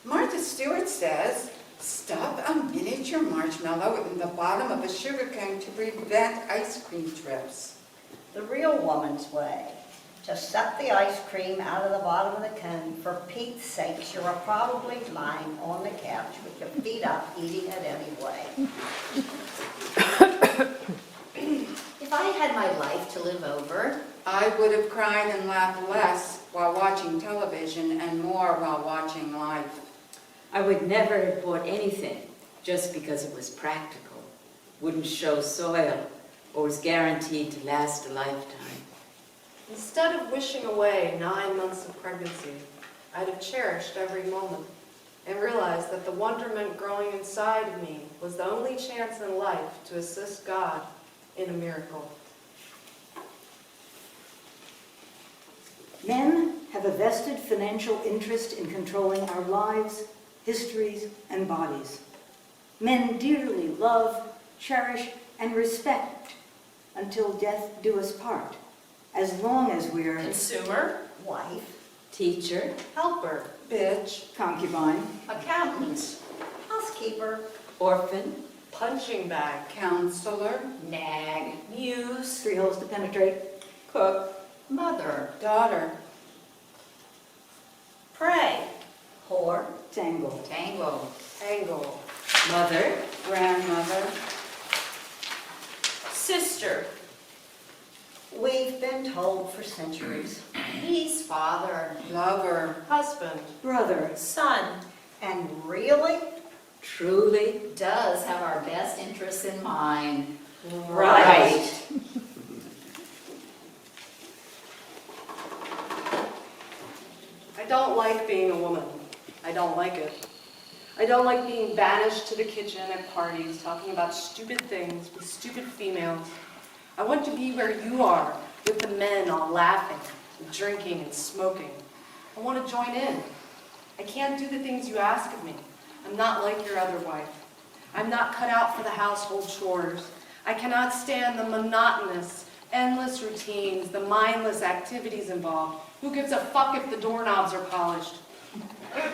[SPEAKER 8] Martha Stewart says, stuff a miniature marshmallow in the bottom of a sugar cone to prevent ice cream trips.
[SPEAKER 9] The real woman's way to suck the ice cream out of the bottom of the cone. For Pete's sakes, you're probably lying on the couch with your feet up, eating it anyway.
[SPEAKER 4] If I had my life to live over,
[SPEAKER 8] I would have cried and laughed less while watching television and more while watching life.
[SPEAKER 7] I would never have bought anything just because it was practical, wouldn't show soil, or was guaranteed to last a lifetime.
[SPEAKER 6] Instead of wishing away 9 months of pregnancy, I'd have cherished every moment and realized that the wonderment growing inside of me was the only chance in life to assist God in a miracle.
[SPEAKER 5] Men have a vested financial interest in controlling our lives, histories, and bodies. Men dearly love, cherish, and respect until death do us part, as long as we're
[SPEAKER 10] Consumer,
[SPEAKER 9] Wife,
[SPEAKER 7] Teacher,
[SPEAKER 6] Helper,
[SPEAKER 8] Bitch,
[SPEAKER 5] concubine,
[SPEAKER 4] accountant,
[SPEAKER 9] housekeeper,
[SPEAKER 7] orphan,
[SPEAKER 6] punching bag,
[SPEAKER 8] counselor,
[SPEAKER 4] nag,
[SPEAKER 10] muse,
[SPEAKER 5] 3 holes to penetrate,
[SPEAKER 8] cook,
[SPEAKER 4] mother,
[SPEAKER 8] daughter,
[SPEAKER 10] pray,
[SPEAKER 9] whore,
[SPEAKER 5] tangle.
[SPEAKER 4] tango,
[SPEAKER 6] angle,
[SPEAKER 7] mother,
[SPEAKER 8] grandmother,
[SPEAKER 10] sister,
[SPEAKER 9] we've been told for centuries.
[SPEAKER 4] he's father,
[SPEAKER 8] lover,
[SPEAKER 6] husband,
[SPEAKER 5] Brother,
[SPEAKER 10] son,
[SPEAKER 9] And really,
[SPEAKER 7] truly,
[SPEAKER 4] does have our best interests in mind.
[SPEAKER 10] right.
[SPEAKER 6] I don't like being a woman. I don't like it. I don't like being banished to the kitchen at parties, talking about stupid things with stupid females. I want to be where you are, with the men all laughing, drinking and smoking. I want to join in. I can't do the things you ask of me. I'm not like your other wife. I'm not cut out for the household chores. I cannot stand the monotonous, endless routines, the mindless activities involved. Who gives a fuck if the doorknobs are polished?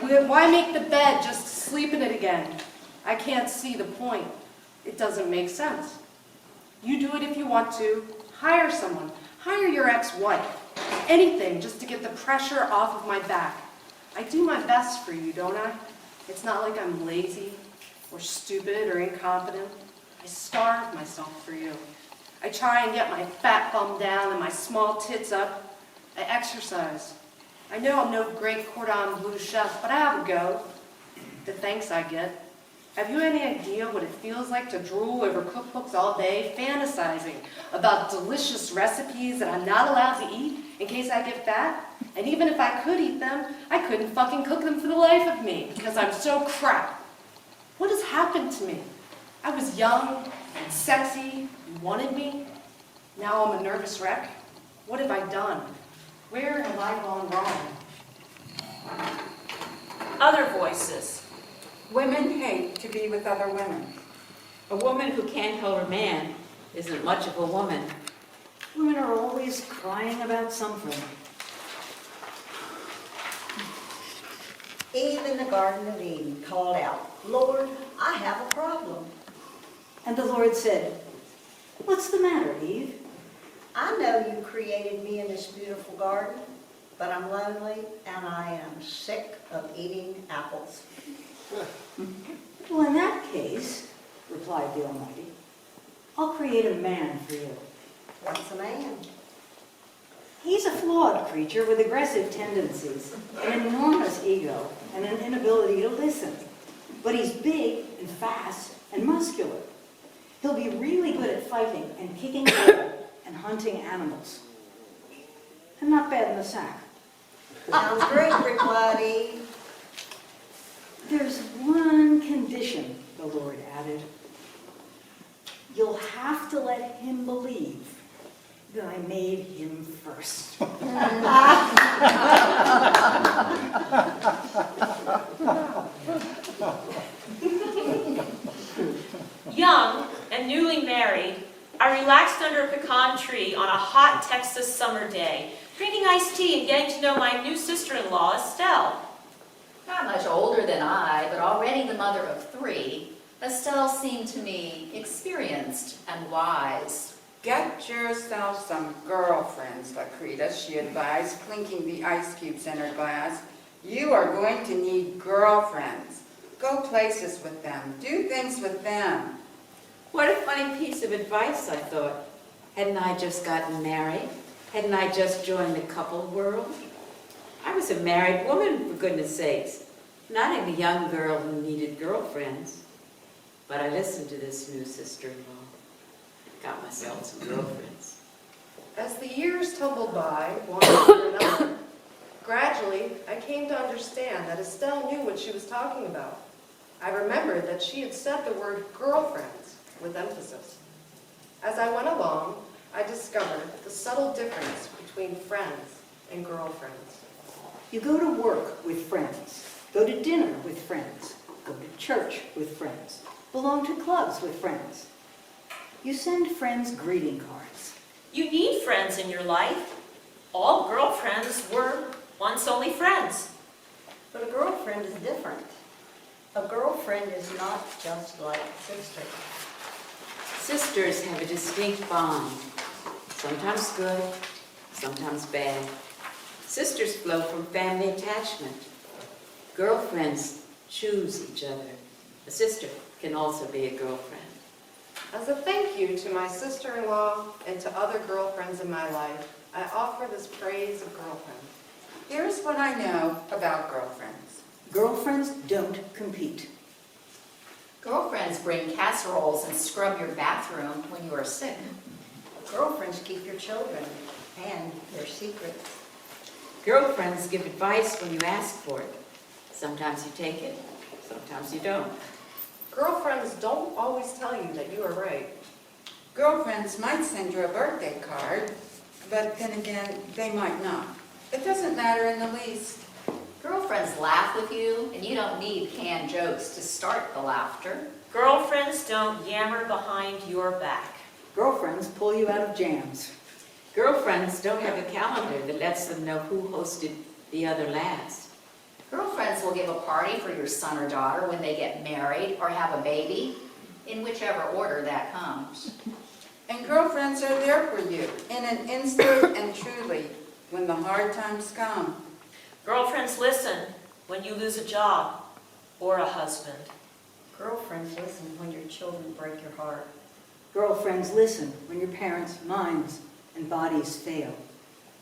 [SPEAKER 6] Why make the bed just to sleep in it again? I can't see the point. It doesn't make sense. You do it if you want to. Hire someone. Hire your ex-wife. Anything just to get the pressure off of my back. I do my best for you, don't I? It's not like I'm lazy or stupid or incompetent. I starve myself for you. I try and get my fat bum down and my small tits up. I exercise. I know I'm no great cordon bleu chef, but I have a go. The thanks I get. Have you any idea what it feels like to drool over cookbooks all day, fantasizing about delicious recipes that I'm not allowed to eat in case I get fat? And even if I could eat them, I couldn't fucking cook them for the life of me because I'm so crap. What has happened to me? I was young and sexy, you wanted me. Now I'm a nervous wreck. What have I done? Where have I gone wrong?
[SPEAKER 10] Other voices.
[SPEAKER 8] women hate to be with other women.
[SPEAKER 7] a woman who can't hold a man isn't much of a woman.
[SPEAKER 5] Women are always crying about something.
[SPEAKER 9] Eve in the Garden of Eden called out, "Lord, I have a problem.
[SPEAKER 5] And the Lord said, "What's the matter, Eve?"
[SPEAKER 9] I know you created me in this beautiful garden, but I'm lonely and I am sick of eating apples."
[SPEAKER 5] "Well, in that case," replied the Almighty, "I'll create a man for you.
[SPEAKER 9] What's a man?
[SPEAKER 5] He's a flawed creature with aggressive tendencies, an enormous ego, and an inability to listen. But he's big and fast and muscular. He'll be really good at fighting and kicking butt and hunting animals. And not bad in the sack.
[SPEAKER 9] Sounds great, replied Eve.
[SPEAKER 5] There's one condition," the Lord added. "You'll have to let him believe that I made him first."
[SPEAKER 10] Young and newly married, I relaxed under a pecan tree on a hot Texas summer day, drinking iced tea and getting to know my new sister-in-law, Estelle.
[SPEAKER 4] Not much older than I, but already the mother of 3, Estelle seemed to me experienced and wise.
[SPEAKER 8] Get yourself some girlfriends, Lakrita, she advised, clinking the ice cubes in her glass. You are going to need girlfriends. Go places with them. Do things with them.
[SPEAKER 7] What a funny piece of advice, I thought. Hadn't I just gotten married? Hadn't I just joined the couple world? I was a married woman, for goodness sakes, not a young girl who needed girlfriends. But I listened to this new sister-in-law. Got myself some girlfriends.
[SPEAKER 6] As the years tumbled by, one after another, gradually I came to understand that Estelle knew what she was talking about. I remembered that she had said the word girlfriends with emphasis. As I went along, I discovered the subtle difference between friends and girlfriends.
[SPEAKER 5] You go to work with friends, go to dinner with friends, go to church with friends, belong to clubs with friends. You send friends greeting cards.
[SPEAKER 10] You need friends in your life. All girlfriends were once only friends.
[SPEAKER 9] But a girlfriend is different. A girlfriend is not just like a sister.
[SPEAKER 7] Sisters have a distinct bond, sometimes good, sometimes bad. Sisters flow from family attachment. Girlfriends choose each other. A sister can also be a girlfriend.
[SPEAKER 6] As a thank you to my sister-in-law and to other girlfriends in my life, I offer this praise of girlfriend.
[SPEAKER 8] Here's what I know about girlfriends.
[SPEAKER 5] Girlfriends don't compete.
[SPEAKER 4] Girlfriends bring casseroles and scrub your bathroom when you are sick.
[SPEAKER 9] Girlfriends keep your children and their secrets.
[SPEAKER 7] Girlfriends give advice when you ask for it. Sometimes you take it, sometimes you don't.
[SPEAKER 6] Girlfriends don't always tell you that you are right.
[SPEAKER 8] Girlfriends might send you a birthday card, but then again, they might not. It doesn't matter in the least.
[SPEAKER 4] Girlfriends laugh with you, and you don't need canned jokes to start the laughter.
[SPEAKER 10] Girlfriends don't yammer behind your back.
[SPEAKER 5] Girlfriends pull you out of jams.
[SPEAKER 7] Girlfriends don't have a calendar that lets them know who hosted the other last.
[SPEAKER 4] Girlfriends will give a party for your son or daughter when they get married or have a baby, in whichever order that comes.
[SPEAKER 8] And girlfriends are there for you in an instant and truly when the hard times come.
[SPEAKER 10] Girlfriends listen when you lose a job or a husband.
[SPEAKER 9] Girlfriends listen when your children break your heart.
[SPEAKER 5] Girlfriends listen when your parents' minds and bodies fail.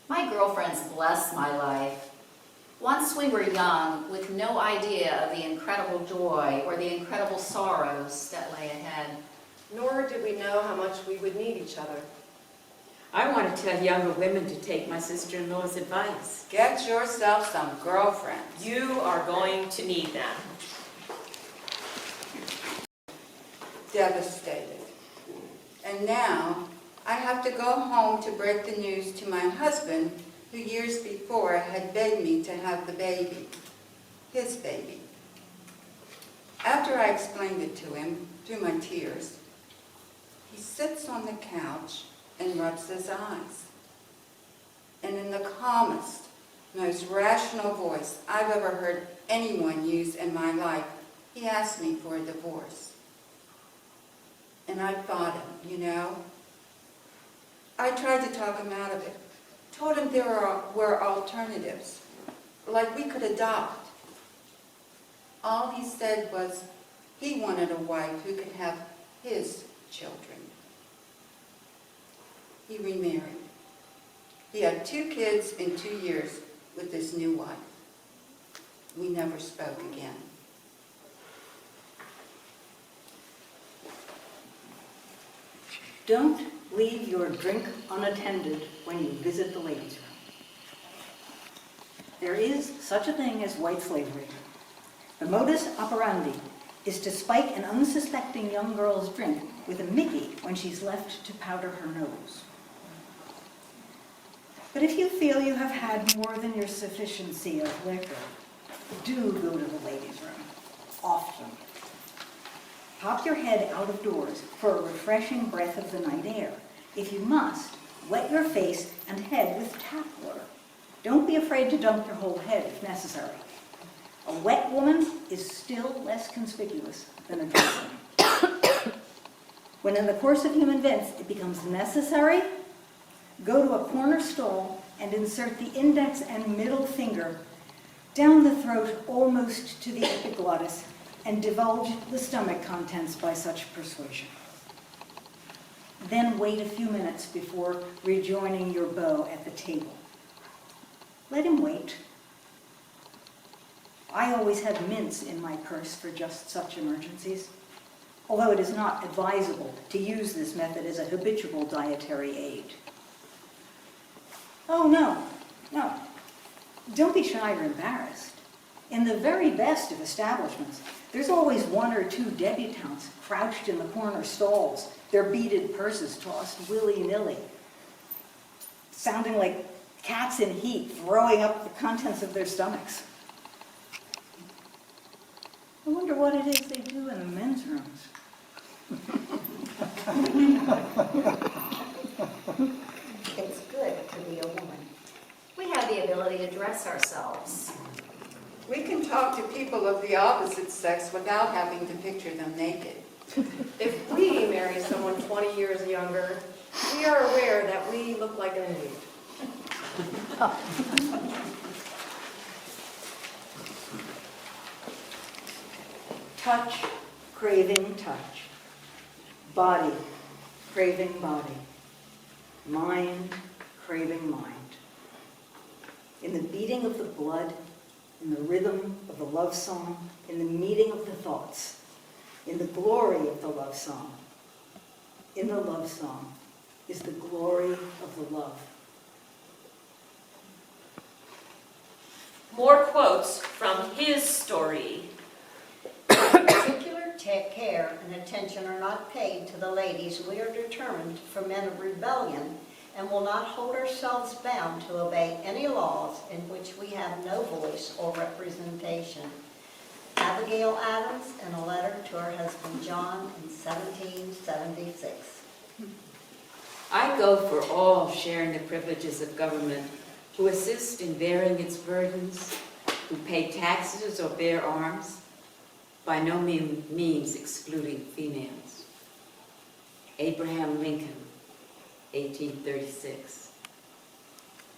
[SPEAKER 4] My girlfriends bless my life. Once we were young, with no idea of the incredible joy or the incredible sorrows that lay ahead.
[SPEAKER 6] Nor did we know how much we would need each other.
[SPEAKER 7] I want to tell younger women to take my sister-in-law's advice.
[SPEAKER 8] Get yourself some girlfriends.
[SPEAKER 10] You are going to need them.
[SPEAKER 8] Devastated. And now I have to go home to break the news to my husband, who years before had begged me to have the baby, his baby. After I explained it to him through my tears, he sits on the couch and rubs his eyes. And in the calmest, most rational voice I've ever heard anyone use in my life, he asked me for a divorce. And I fought him, you know. I tried to talk him out of it. Told him there were alternatives, like we could adopt. All he said was he wanted a wife who could have his children. He remarried. He had 2 kids in 2 years with his new wife. We never spoke again.
[SPEAKER 5] Don't leave your drink unattended when you visit the ladies' room. There is such a thing as white slavery. The modus operandi is to spike an unsuspecting young girl's drink with a Mickey when she's left to powder her nose. But if you feel you have had more than your sufficiency of liquor, do go to the ladies' room, often. Pop your head out of doors for a refreshing breath of the night air. If you must, wet your face and head with tap water. Don't be afraid to dunk your whole head if necessary. A wet woman is still less conspicuous than a dry one. When in the course of human events it becomes necessary, go to a corner stall and insert the index and middle finger down the throat almost to the epiglottis and divulge the stomach contents by such persuasion. Then wait a few minutes before rejoining your beau at the table. Let him wait. I always have mints in my purse for just such emergencies, although it is not advisable to use this method as a habitual dietary aid. Oh, no. Don't be shy or embarrassed. In the very best of establishments, there's always one or two debutantes crouched in the corner stalls, their beaded purses tossed willy-nilly, sounding like cats in heat throwing up the contents of their stomachs. I wonder what it is they do in the men's rooms.
[SPEAKER 9] It's good to be a woman.
[SPEAKER 4] We have the ability to dress ourselves.
[SPEAKER 8] We can talk to people of the opposite sex without having to picture them naked.
[SPEAKER 6] If we marry someone 20 years younger, we are aware that we look like an idiot.
[SPEAKER 5] Touch, craving touch. Body, craving body. Mind, craving mind. In the beating of the blood, in the rhythm of the love song, in the meeting of the thoughts, in the glory of the love song. In the love song is the glory of the love.
[SPEAKER 10] More quotes from his story.
[SPEAKER 9] Particular care and attention are not paid to the ladies. We are determined for men of rebellion and will not hold ourselves bound to obey any laws in which we have no voice or representation. Abigail Adams in a letter to her husband John in 1776.
[SPEAKER 7] I go for all sharing the privileges of government, who assist in bearing its burdens, who pay taxes or bear arms, by no means excluding females. Abraham Lincoln, 1836.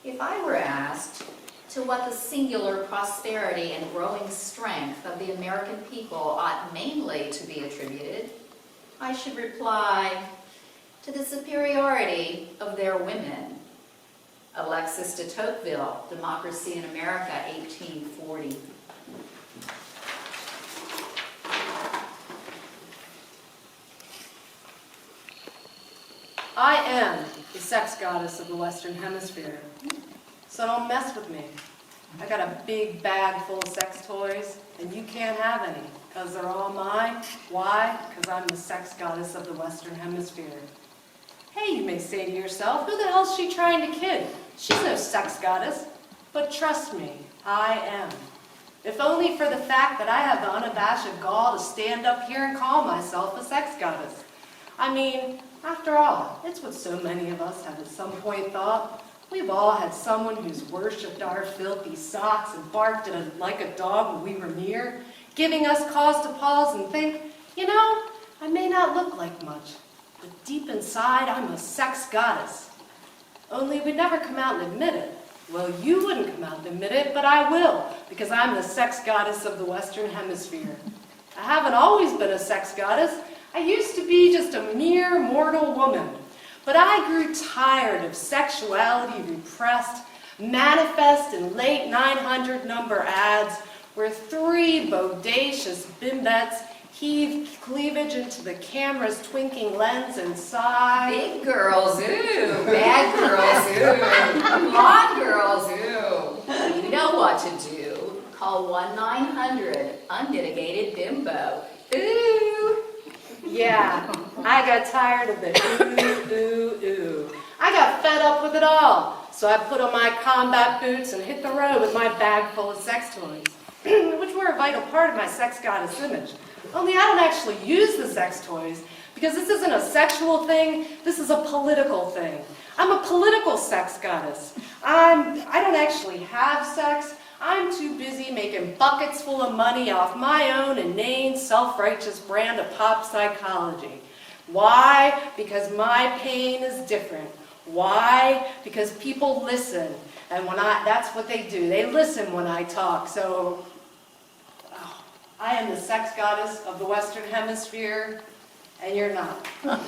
[SPEAKER 4] If I were asked to what the singular prosperity and growing strength of the American people ought mainly to be attributed, I should reply to the superiority of their women. Alexis de Tocqueville, Democracy in America, 1840.
[SPEAKER 6] I am the sex goddess of the Western Hemisphere, so don't mess with me. I got a big bag full of sex toys, and you can't have any, because they're all mine. Why? Because I'm the sex goddess of the Western Hemisphere. Hey, you may say to yourself, who the hell's she trying to kid? She's no sex goddess. But trust me, I am. If only for the fact that I have the unabashed gall to stand up here and call myself a sex goddess. I mean, after all, it's what so many of us have at some point thought. We've all had someone who's worshipped our filthy socks and barked at us like a dog when we were near, giving us cause to pause and think, you know, I may not look like much, but deep inside I'm a sex goddess. Only we'd never come out and admit it. Well, you wouldn't come out and admit it, but I will, because I'm the sex goddess of the Western Hemisphere. I haven't always been a sex goddess. I used to be just a mere mortal woman. But I grew tired of sexuality repressed, manifest in late 900 number ads where three bodacious bimbettes heaved cleavage into the camera's twinking lens and sighed.
[SPEAKER 4] Big girls, ooh. Bad girls, ooh. Blonde girls, ooh. You know what to do. Call 1-900 unmitigated bimbo. Ooh.
[SPEAKER 6] Yeah, I got tired of the ooh, ooh, ooh. I got fed up with it all, so I put on my combat boots and hit the road with my bag full of sex toys, which were a vital part of my sex goddess image. Only I don't actually use the sex toys, because this isn't a sexual thing, this is a political thing. I'm a political sex goddess. I don't actually have sex. I'm too busy making buckets full of money off my own inane, self-righteous brand of pop psychology. Why? Because my pain is different. Why? Because people listen. And that's what they do. They listen when I talk. So, I am the sex goddess of the Western Hemisphere, and you're not. That's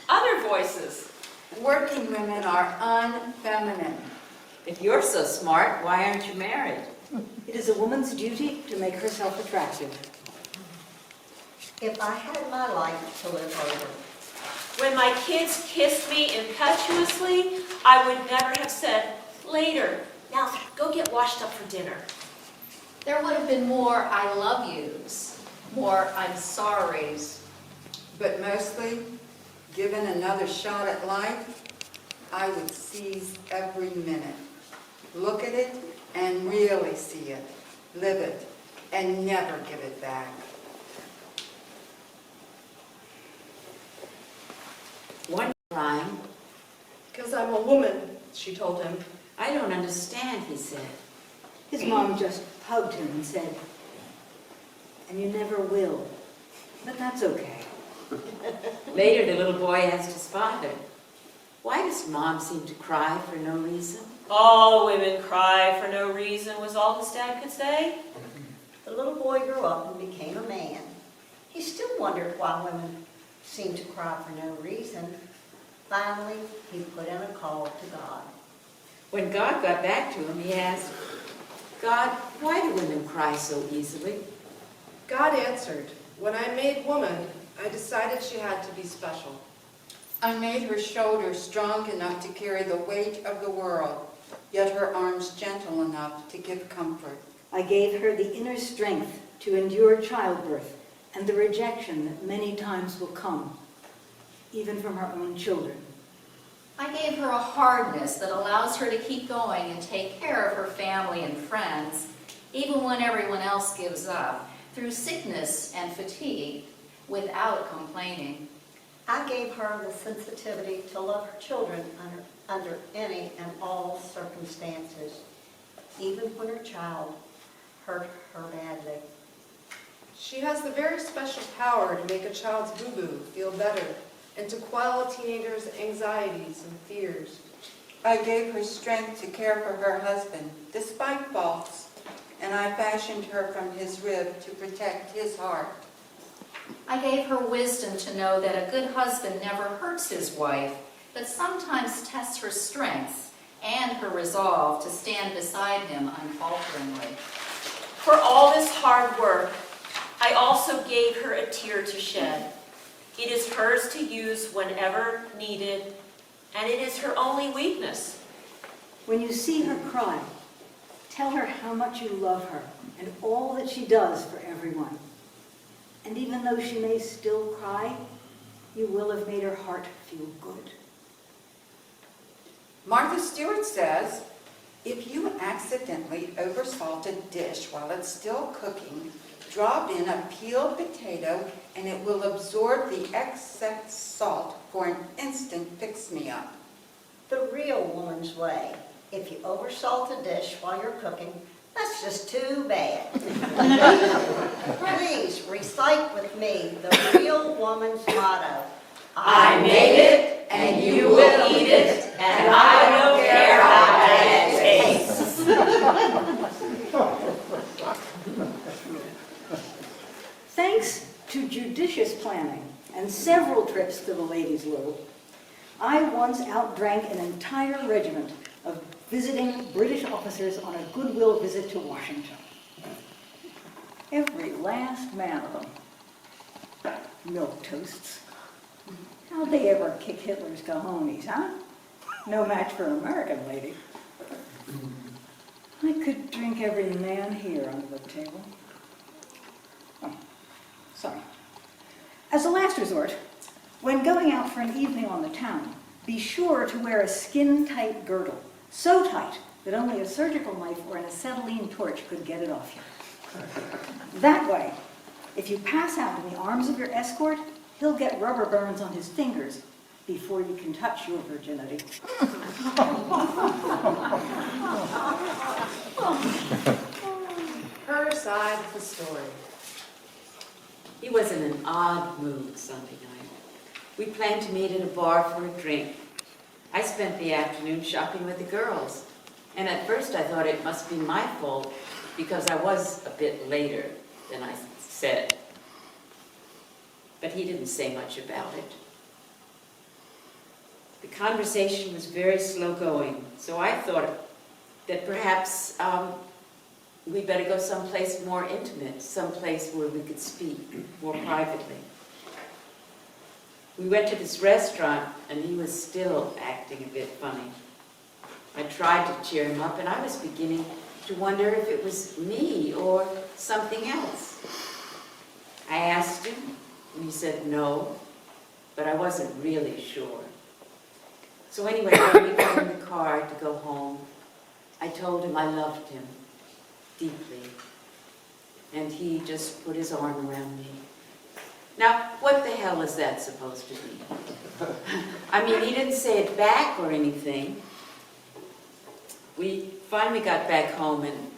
[SPEAKER 10] Other voices.
[SPEAKER 8] Working women are unfeminine.
[SPEAKER 7] If you're so smart, why aren't you married?
[SPEAKER 5] It is a woman's duty to make herself attractive.
[SPEAKER 9] If I had my life to live over,
[SPEAKER 10] When my kids kissed me impetuously, I would never have said, later, now go get washed up for dinner.
[SPEAKER 4] There would have been more I love yous, more I'm sorries.
[SPEAKER 8] But mostly, given another shot at life, I would seize every minute. Look at it and really see it. Live it and never give it back.
[SPEAKER 7] One crying.
[SPEAKER 6] because I'm a woman, she told him.
[SPEAKER 7] I don't understand, he said.
[SPEAKER 5] His mom just hugged him and said, "And you never will." But that's okay.
[SPEAKER 7] Later, the little boy asked his father, "Why does Mom seem to cry for no reason?"
[SPEAKER 10] All women cry for no reason, was all his dad could say.
[SPEAKER 9] the little boy grew up and became a man. He still wondered why women seemed to cry for no reason. Finally, he put in a call to God.
[SPEAKER 7] When God got back to him, he asked, "God, why do women cry so easily?"
[SPEAKER 6] God answered, when I made woman, I decided she had to be special.
[SPEAKER 8] I made her shoulders strong enough to carry the weight of the world, yet her arms gentle enough to give comfort.
[SPEAKER 5] I gave her the inner strength to endure childbirth and the rejection that many times will come, even from her own children.
[SPEAKER 4] I gave her a hardness that allows her to keep going and take care of her family and friends, even when everyone else gives up, through sickness and fatigue, without complaining.
[SPEAKER 9] I gave her the sensitivity to love her children under any and all circumstances, even when her child hurt her badly.
[SPEAKER 6] She has the very special power to make a child's boo-boo feel better and to quell a teenager's anxieties and fears.
[SPEAKER 8] I gave her strength to care for her husband, despite faults, and I fashioned her from his rib to protect his heart.
[SPEAKER 4] I gave her wisdom to know that a good husband never hurts his wife, but sometimes tests her strengths and her resolve to stand beside him unfalteringly.
[SPEAKER 10] For all this hard work, I also gave her a tear to shed. It is hers to use whenever needed, and it is her only weakness.
[SPEAKER 5] When you see her cry, tell her how much you love her and all that she does for everyone. And even though she may still cry, you will have made her heart feel good.
[SPEAKER 8] Martha Stewart says, if you accidentally oversalt a dish while it's still cooking, drop in a peeled potato and it will absorb the excess salt for an instant fix-me-up.
[SPEAKER 9] The real woman's way. If you oversalt a dish while you're cooking, that's just too bad. Please recite with me the real woman's motto.
[SPEAKER 7] I made it, and you will eat it, and I don't care how bad it tastes.
[SPEAKER 5] Thanks to judicious planning and several trips to the ladies' loo, I once outdrank an entire regiment of visiting British officers on a goodwill visit to Washington. Every last man of them. Milk toasts. How'd they ever kick Hitler's cojones, huh? No match for an American lady. I could drink every man here under the table. Oh, sorry. As a last resort, when going out for an evening on the town, be sure to wear a skin-tight girdle, so tight that only a surgical knife or an acetylene torch could get it off you. That way, if you pass out in the arms of your escort, he'll get rubber burns on his fingers before you can touch your virginity.
[SPEAKER 6] her side of the story.
[SPEAKER 7] He was in an odd mood Sunday night. We planned to meet at a bar for a drink. I spent the afternoon shopping with the girls, and at first I thought it must be my fault because I was a bit later than I said. But he didn't say much about it. The conversation was very slow going, so I thought that perhaps we'd better go someplace more intimate, someplace where we could speak more privately. We went to this restaurant, and he was still acting a bit funny. I tried to cheer him up, and I was beginning to wonder if it was me or something else. I asked him, and he said no, but I wasn't really sure. So anyway, when we got in the car to go home, I told him I loved him deeply, and he just put his arm around me. Now, what the hell is that supposed to be? I mean, he didn't say it back or anything. We finally got back home, and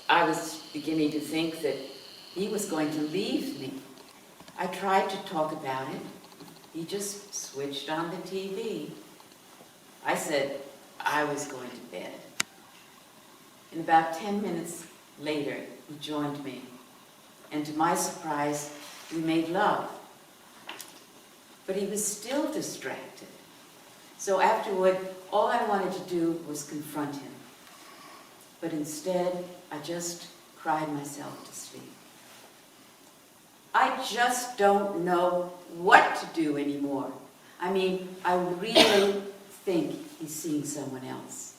[SPEAKER 7] I was beginning to think that he was going to leave me. I tried to talk about it. He just switched on the TV. I said I was going to bed. And about 10 minutes later, he joined me. And to my surprise, we made love. But he was still distracted. So afterward, all I wanted to do was confront him. But instead, I just cried myself to sleep. I just don't know what to do anymore. I mean, I really think he's seeing someone else.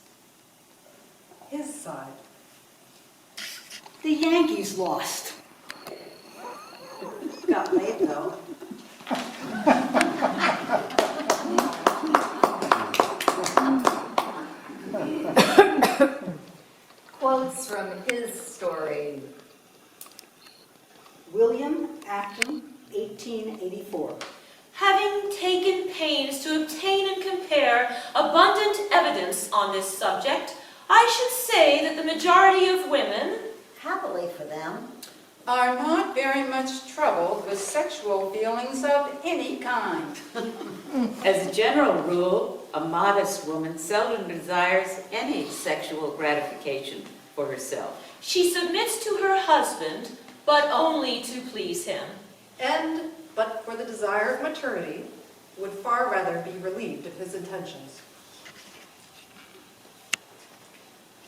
[SPEAKER 6] His side.
[SPEAKER 5] The Yankees lost.
[SPEAKER 9] Got laid though.
[SPEAKER 4] Quotes from his story.
[SPEAKER 5] William Acton, 1884.
[SPEAKER 10] Having taken pains to obtain and compare abundant evidence on this subject, I should say that the majority of women,
[SPEAKER 9] Happily for them,
[SPEAKER 8] Are not very much troubled with sexual feelings of any kind.
[SPEAKER 7] As a general rule, a modest woman seldom desires any sexual gratification for herself.
[SPEAKER 10] she submits to her husband, but only to please him.
[SPEAKER 6] And, but for the desire of maternity, would far rather be relieved of his intentions.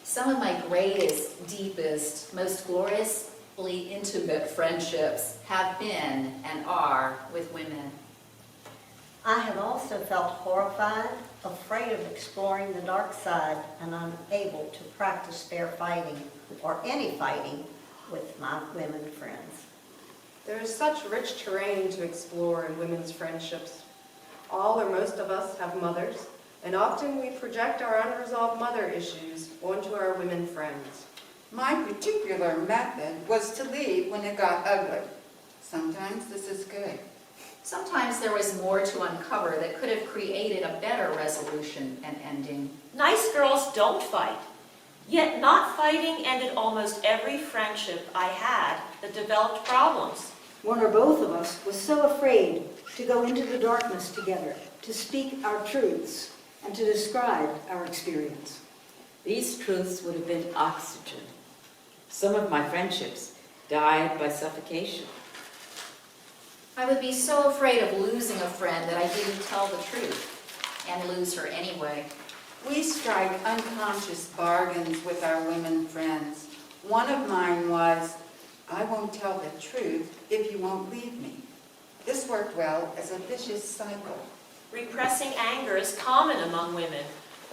[SPEAKER 4] Some of my greatest, deepest, most gloriously intimate friendships have been and are with women.
[SPEAKER 9] I have also felt horrified, afraid of exploring the dark side, and unable to practice fair fighting or any fighting with my women friends.
[SPEAKER 6] There is such rich terrain to explore in women's friendships. All or most of us have mothers, and often we project our unresolved mother issues onto our women friends.
[SPEAKER 8] My particular method was to leave when it got ugly. Sometimes this is good.
[SPEAKER 4] Sometimes there was more to uncover that could have created a better resolution and ending.
[SPEAKER 10] Nice girls don't fight. Yet not fighting ended almost every friendship I had that developed problems.
[SPEAKER 5] One or both of us was so afraid to go into the darkness together, to speak our truths, and to describe our experience.
[SPEAKER 7] These truths would have been oxygen. Some of my friendships died by suffocation.
[SPEAKER 4] I would be so afraid of losing a friend that I didn't tell the truth and lose her anyway.
[SPEAKER 8] We strike unconscious bargains with our women friends. One of mine was, I won't tell the truth if you won't leave me. This worked well as a vicious cycle.
[SPEAKER 10] Repressing anger is common among women.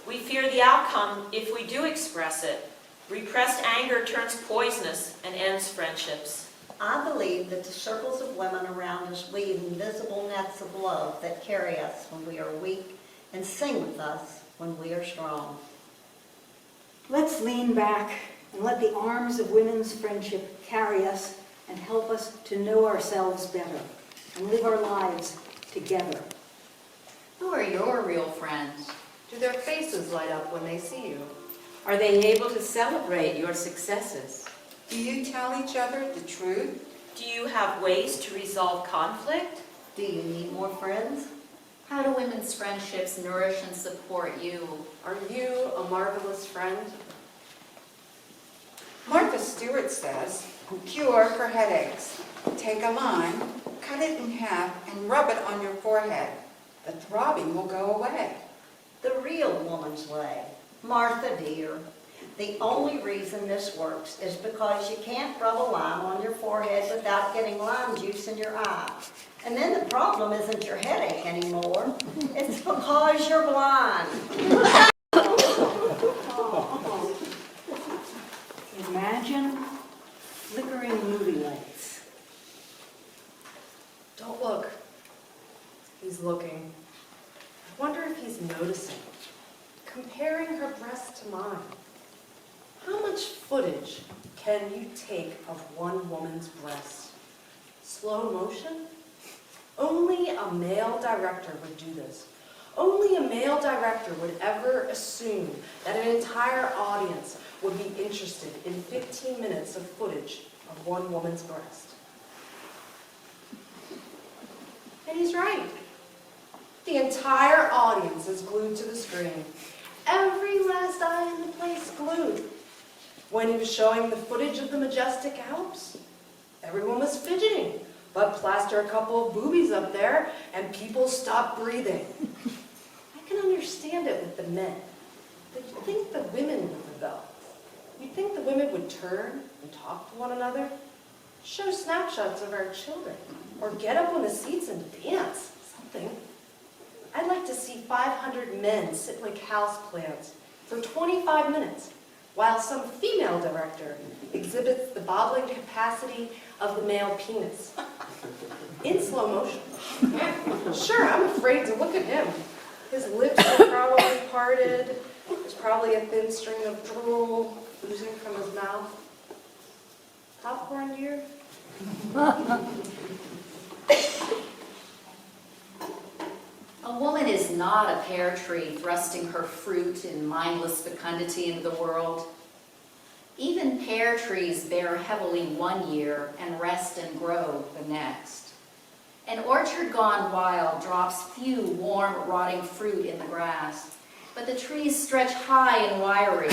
[SPEAKER 10] We fear the outcome if we do express it. Repressed anger turns poisonous and ends friendships.
[SPEAKER 9] I believe that the circles of women around us weave invisible nets of love that carry us when we are weak and sing with us when we are strong.
[SPEAKER 5] Let's lean back and let the arms of women's friendship carry us and help us to know ourselves better and live our lives together.
[SPEAKER 4] Who are your real friends?
[SPEAKER 6] Do their faces light up when they see you?
[SPEAKER 7] Are they able to celebrate your successes?
[SPEAKER 8] Do you tell each other the truth?
[SPEAKER 10] Do you have ways to resolve conflict?
[SPEAKER 9] Do you need more friends?
[SPEAKER 4] How do women's friendships nourish and support you?
[SPEAKER 6] Are you a marvelous friend?
[SPEAKER 8] Martha Stewart says, cure for headaches. Take a lime, cut it in half, and rub it on your forehead. The throbbing will go away.
[SPEAKER 9] The real woman's way. Martha, dear, the only reason this works is because you can't rub a lime on your forehead without getting lime juice in your eye. And then the problem isn't your headache anymore. It's because you're blind.
[SPEAKER 5] Imagine flickering movie lights.
[SPEAKER 6] Don't look. He's looking. I wonder if he's noticing. Comparing her breast to mine. How much footage can you take of one woman's breast? Slow motion? Only a male director would do this. Only a male director would ever assume that an entire audience would be interested in 15 minutes of footage of one woman's breast. And he's right. The entire audience is glued to the screen. Every last eye in the place glued. When he was showing the footage of the majestic Alps, everyone was fidgeting, but plaster a couple of boobies up there and people stopped breathing. I can understand it with the men, but you'd think the women would rebel. You'd think the women would turn and talk to one another, show snapshots of our children, or get up on the seats and dance, something. I'd like to see 500 men sit like houseplants for 25 minutes, while some female director exhibits the bobbling capacity of the male penis. In slow motion. Sure, I'm afraid to look at him. His lips are probably parted. There's probably a thin string of drool oozing from his mouth. Popcorn, dear?
[SPEAKER 4] A woman is not a pear tree thrusting her fruit in mindless fecundity into the world. Even pear trees bear heavily one year and rest and grow the next. An orchard gone wild drops few warm, rotting fruit in the grass, but the trees stretch high and wiry,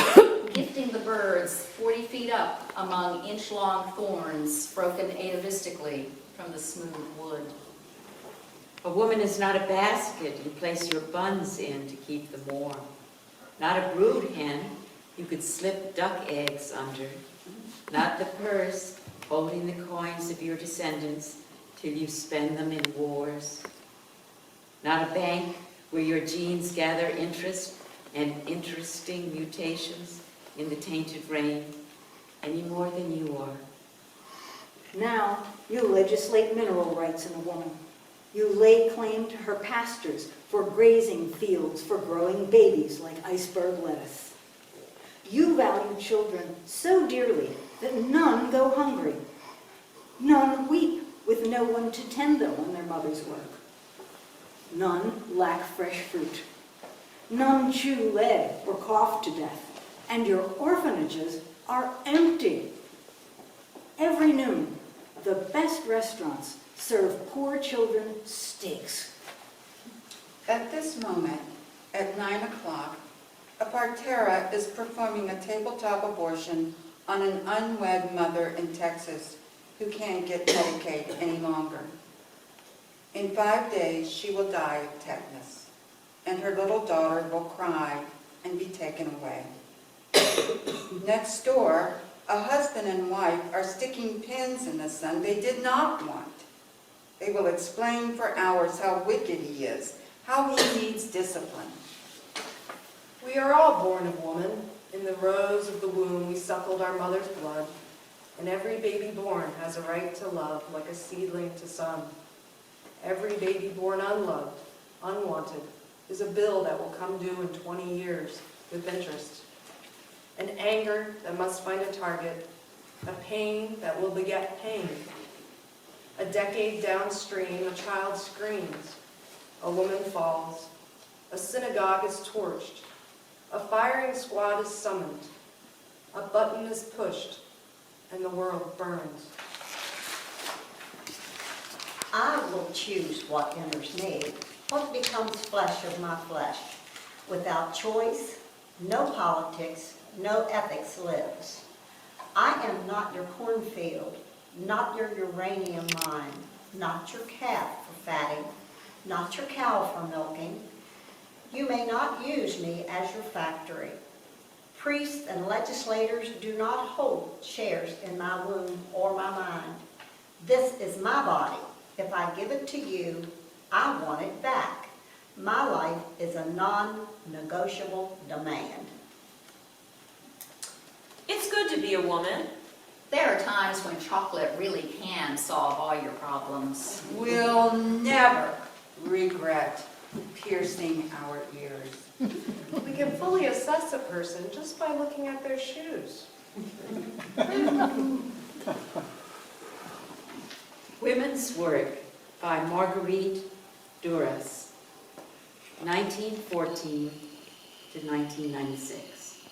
[SPEAKER 4] gifting the birds 40 feet up among inch-long thorns broken atavistically from the smooth wood.
[SPEAKER 7] A woman is not a basket you place your buns in to keep them warm. Not a brood hen you could slip duck eggs under. Not the purse holding the coins of your descendants till you spend them in wars. Not a bank where your genes gather interest and interesting mutations in the tainted rain, any more than you are.
[SPEAKER 5] Now you legislate mineral rights in a woman. You lay claim to her pastures for grazing fields, for growing babies like iceberg lettuce. You value children so dearly that none go hungry. None weep with no one to tend them when their mothers work. None lack fresh fruit. None chew lead or cough to death. And your orphanages are empty. Every noon, the best restaurants serve poor children steaks.
[SPEAKER 8] At this moment, at 9 o'clock, a partera is performing a tabletop abortion on an unwed mother in Texas who can't get Medicaid any longer. In 5 days, she will die of tetanus, and her little daughter will cry and be taken away. Next door, a husband and wife are sticking pins in the son they did not want. They will explain for hours how wicked he is, how he needs discipline.
[SPEAKER 6] We are all born of woman. In the rose of the womb we suckled our mother's blood, and every baby born has a right to love like a seedling to sun. Every baby born unloved, unwanted, is a bill that will come due in 20 years with interest. An anger that must find a target, a pain that will beget pain. A decade downstream, a child screams, a woman falls, a synagogue is torched, A firing squad is summoned. A button is pushed, and the world burns.
[SPEAKER 9] I will choose what enters me, what becomes flesh of my flesh. Without choice, no politics, no ethics lives. I am not your cornfield, not your uranium mine, not your calf for fatting, not your cow for milking. You may not use me as your factory. Priests and legislators do not hold shares in my womb or my mind. This is my body. If I give it to you, I want it back. My life is a non-negotiable demand.
[SPEAKER 10] It's good to be a woman.
[SPEAKER 4] There are times when chocolate really can solve all your problems.
[SPEAKER 8] We'll never regret piercing our ears.
[SPEAKER 6] We can fully assess a person just by looking at their shoes.
[SPEAKER 7] Women's Work by Marguerite Duras, 1914 to 1996.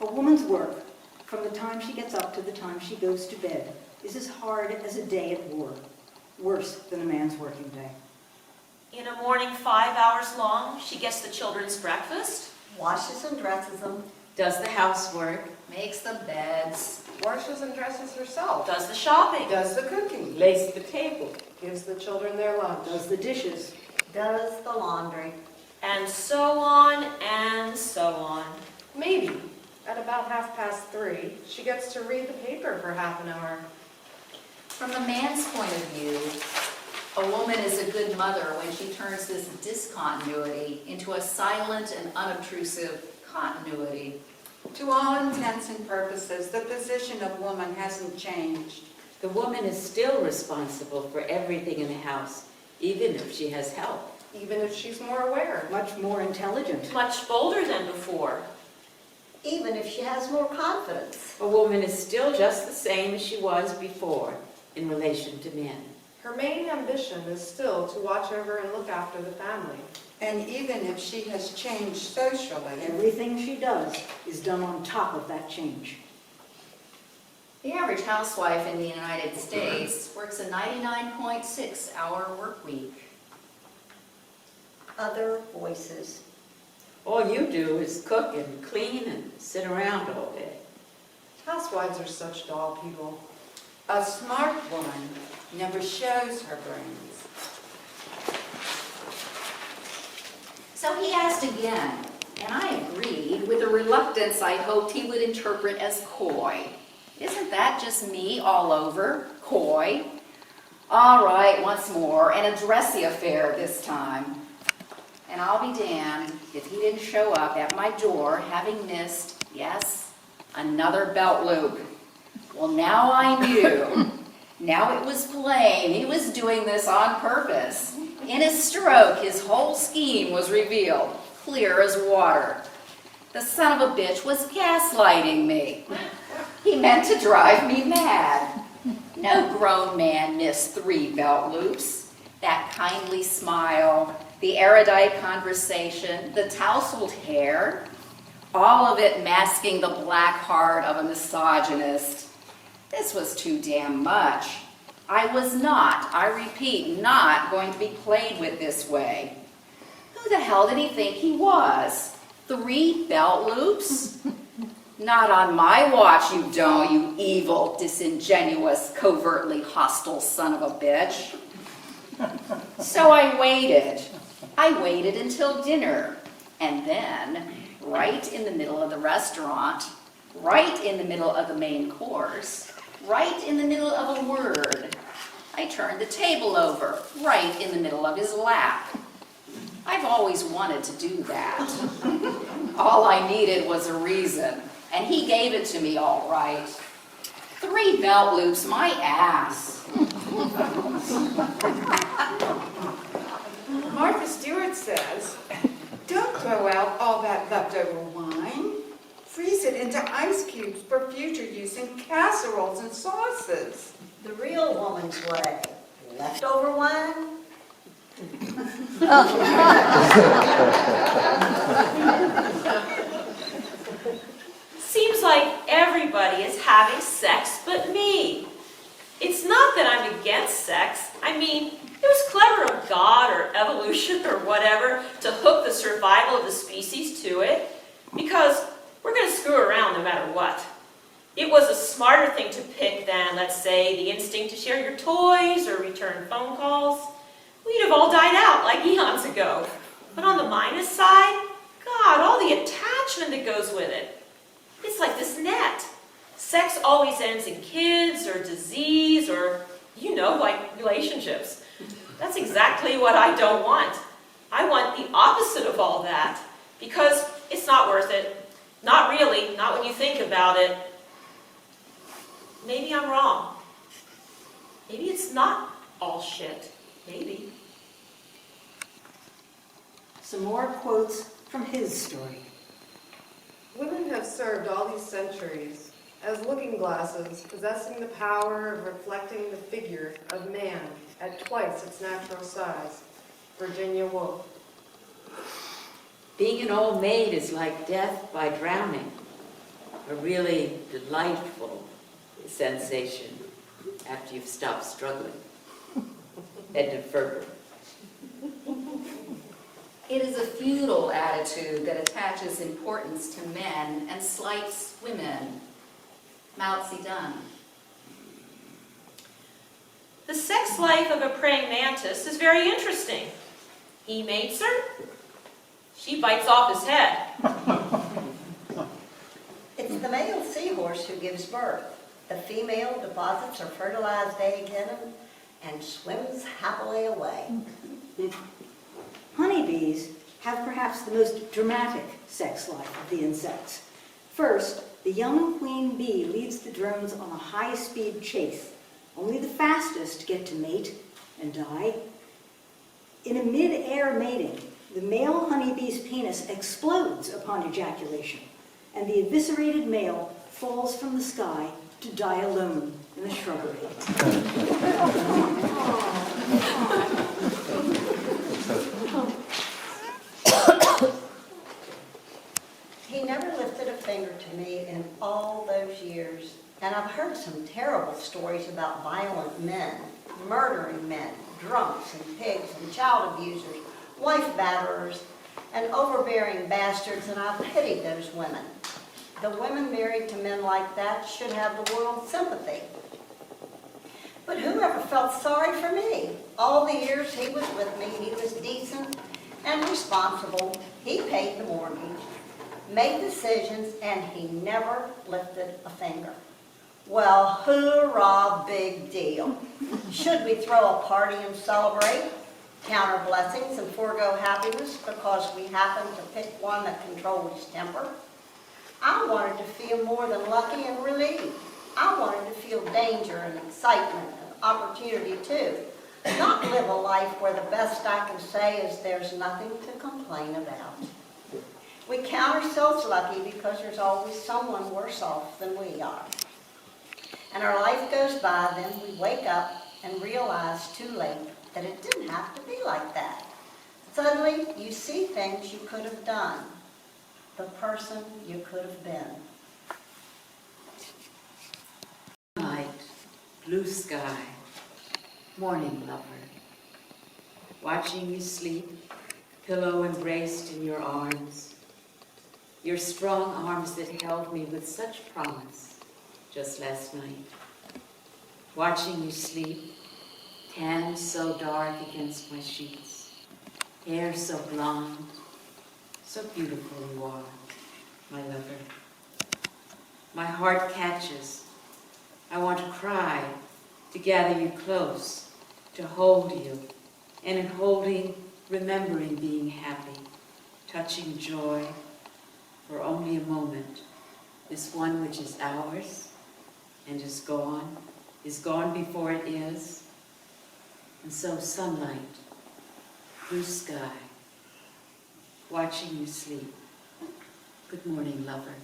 [SPEAKER 5] A woman's work, from the time she gets up to the time she goes to bed, is as hard as a day at war, worse than a man's working day.
[SPEAKER 10] In a morning 5 hours long, she gets the children's breakfast.
[SPEAKER 9] Washes and dresses them.
[SPEAKER 7] Does the housework,
[SPEAKER 4] Makes the beds.
[SPEAKER 6] Washes and dresses herself.
[SPEAKER 10] Does the shopping.
[SPEAKER 1] Does the cooking.
[SPEAKER 7] lays the table,
[SPEAKER 6] Gives the children their lunch.
[SPEAKER 5] Does the dishes.
[SPEAKER 9] Does the laundry.
[SPEAKER 10] And so on and so on.
[SPEAKER 6] Maybe, at about 3:30, she gets to read the paper for half an hour.
[SPEAKER 4] From the man's point of view, a woman is a good mother when she turns this discontinuity into a silent and unobtrusive continuity.
[SPEAKER 8] To all intents and purposes, the position of woman hasn't changed.
[SPEAKER 7] the woman is still responsible for everything in the house, even if she has help.
[SPEAKER 6] Even if she's more aware.
[SPEAKER 5] Much more intelligent.
[SPEAKER 10] Much bolder than before.
[SPEAKER 9] Even if she has more confidence.
[SPEAKER 7] A woman is still just the same as she was before in relation to men.
[SPEAKER 6] Her main ambition is still to watch over and look after the family.
[SPEAKER 8] And even if she has changed socially,
[SPEAKER 5] Everything she does is done on top of that change.
[SPEAKER 4] The average housewife in the United States works a 99.6-hour work week.
[SPEAKER 9] Other voices.
[SPEAKER 7] All you do is cook and clean and sit around all day.
[SPEAKER 6] Housewives are such dull people.
[SPEAKER 8] a smart woman never shows her brains.
[SPEAKER 4] So he asked again, and I agreed with a reluctance I hoped he would interpret as coy. Isn't that just me all over? Coy? All right, once more, and a dressy affair this time. And I'll be damned if he didn't show up at my door having missed, yes, another belt loop. Well, now I knew. Now it was plain he was doing this on purpose. In a stroke, his whole scheme was revealed, clear as water. The son of a bitch was gaslighting me. He meant to drive me mad. No grown man missed 3 belt loops. That kindly smile, the erudite conversation, the tousled hair, all of it masking the black heart of a misogynist. This was too damn much. I was not, I repeat, not going to be played with this way. Who the hell did he think he was? 3 belt loops? Not on my watch, you don't, you evil, disingenuous, covertly hostile son of a bitch. So I waited. I waited until dinner. And then, right in the middle of the restaurant, right in the middle of the main course, right in the middle of a word, I turned the table over, right in the middle of his lap. I've always wanted to do that. All I needed was a reason, and he gave it to me all right. 3 belt loops, my ass.
[SPEAKER 8] Martha Stewart says, don't throw out all that leftover wine. Freeze it into ice cubes for future use in casseroles and sauces.
[SPEAKER 9] The real woman's way. Leftover wine?
[SPEAKER 10] Seems like everybody is having sex but me. It's not that I'm against sex. I mean, it was clever of God or evolution or whatever to hook the survival of the species to it, because we're going to screw around no matter what. It was a smarter thing to pick than, let's say, the instinct to share your toys or return phone calls. We'd have all died out like eons ago. But on the minus side, God, all the attachment that goes with it. It's like this net. Sex always ends in kids or disease or, like relationships. That's exactly what I don't want. I want the opposite of all that, because it's not worth it. Not really, not when you think about it. Maybe I'm wrong. Maybe it's not all shit. Maybe.
[SPEAKER 5] Some more quotes from his story.
[SPEAKER 6] Women have served all these centuries as looking glasses, possessing the power of reflecting the figure of man at twice its natural size. Virginia Woolf.
[SPEAKER 7] Being an old maid is like death by drowning, a really delightful sensation after you've stopped struggling. Edna Ferber.
[SPEAKER 4] It is a feudal attitude that attaches importance to men and slights women. Mao Zedong.
[SPEAKER 10] The sex life of a praying mantis is very interesting. He mates her. She bites off his head.
[SPEAKER 9] It's the male seahorse who gives birth. The female deposits her fertilized egg in him and swims happily away.
[SPEAKER 5] Honeybees have perhaps the most dramatic sex life of the insects. First, the young queen bee leads the drones on a high-speed chase. Only the fastest get to mate and die. In a mid-air mating, the male honeybee's penis explodes upon ejaculation, and the eviscerated male falls from the sky to die alone in the shrubbery.
[SPEAKER 9] He never lifted a finger to me in all those years, and I've heard some terrible stories about violent men, murdering men, drunks and pigs and child abusers, wife batterers, and overbearing bastards, and I've pitied those women. The women married to men like that should have the world's sympathy. But whoever felt sorry for me? All the years he was with me, he was decent and responsible. He paid the mortgage, made decisions, and he never lifted a finger. Well, hoorah, big deal. Should we throw a party and celebrate, count our blessings and forego happiness because we happen to pick one that controls his temper? I wanted to feel more than lucky and relieved. I wanted to feel danger and excitement and opportunity too. Not live a life where the best I can say is there's nothing to complain about. We count ourselves lucky because there's always someone worse off than we are. And our life goes by, then we wake up and realize too late that it didn't have to be like that. Suddenly, you see things you could have done, the person you could have been.
[SPEAKER 7] Night, blue sky, morning lover. Watching you sleep, pillow embraced in your arms. Your strong arms that held me with such promise just last night. Watching you sleep, tan so dark against my sheets, hair so blonde, so beautiful you are, my lover. My heart catches. I want to cry, to gather you close, to hold you, and in holding, remembering being happy, touching joy for only a moment, this one which is ours and is gone before it is. And so sunlight, blue sky, watching you sleep. Good morning, lover.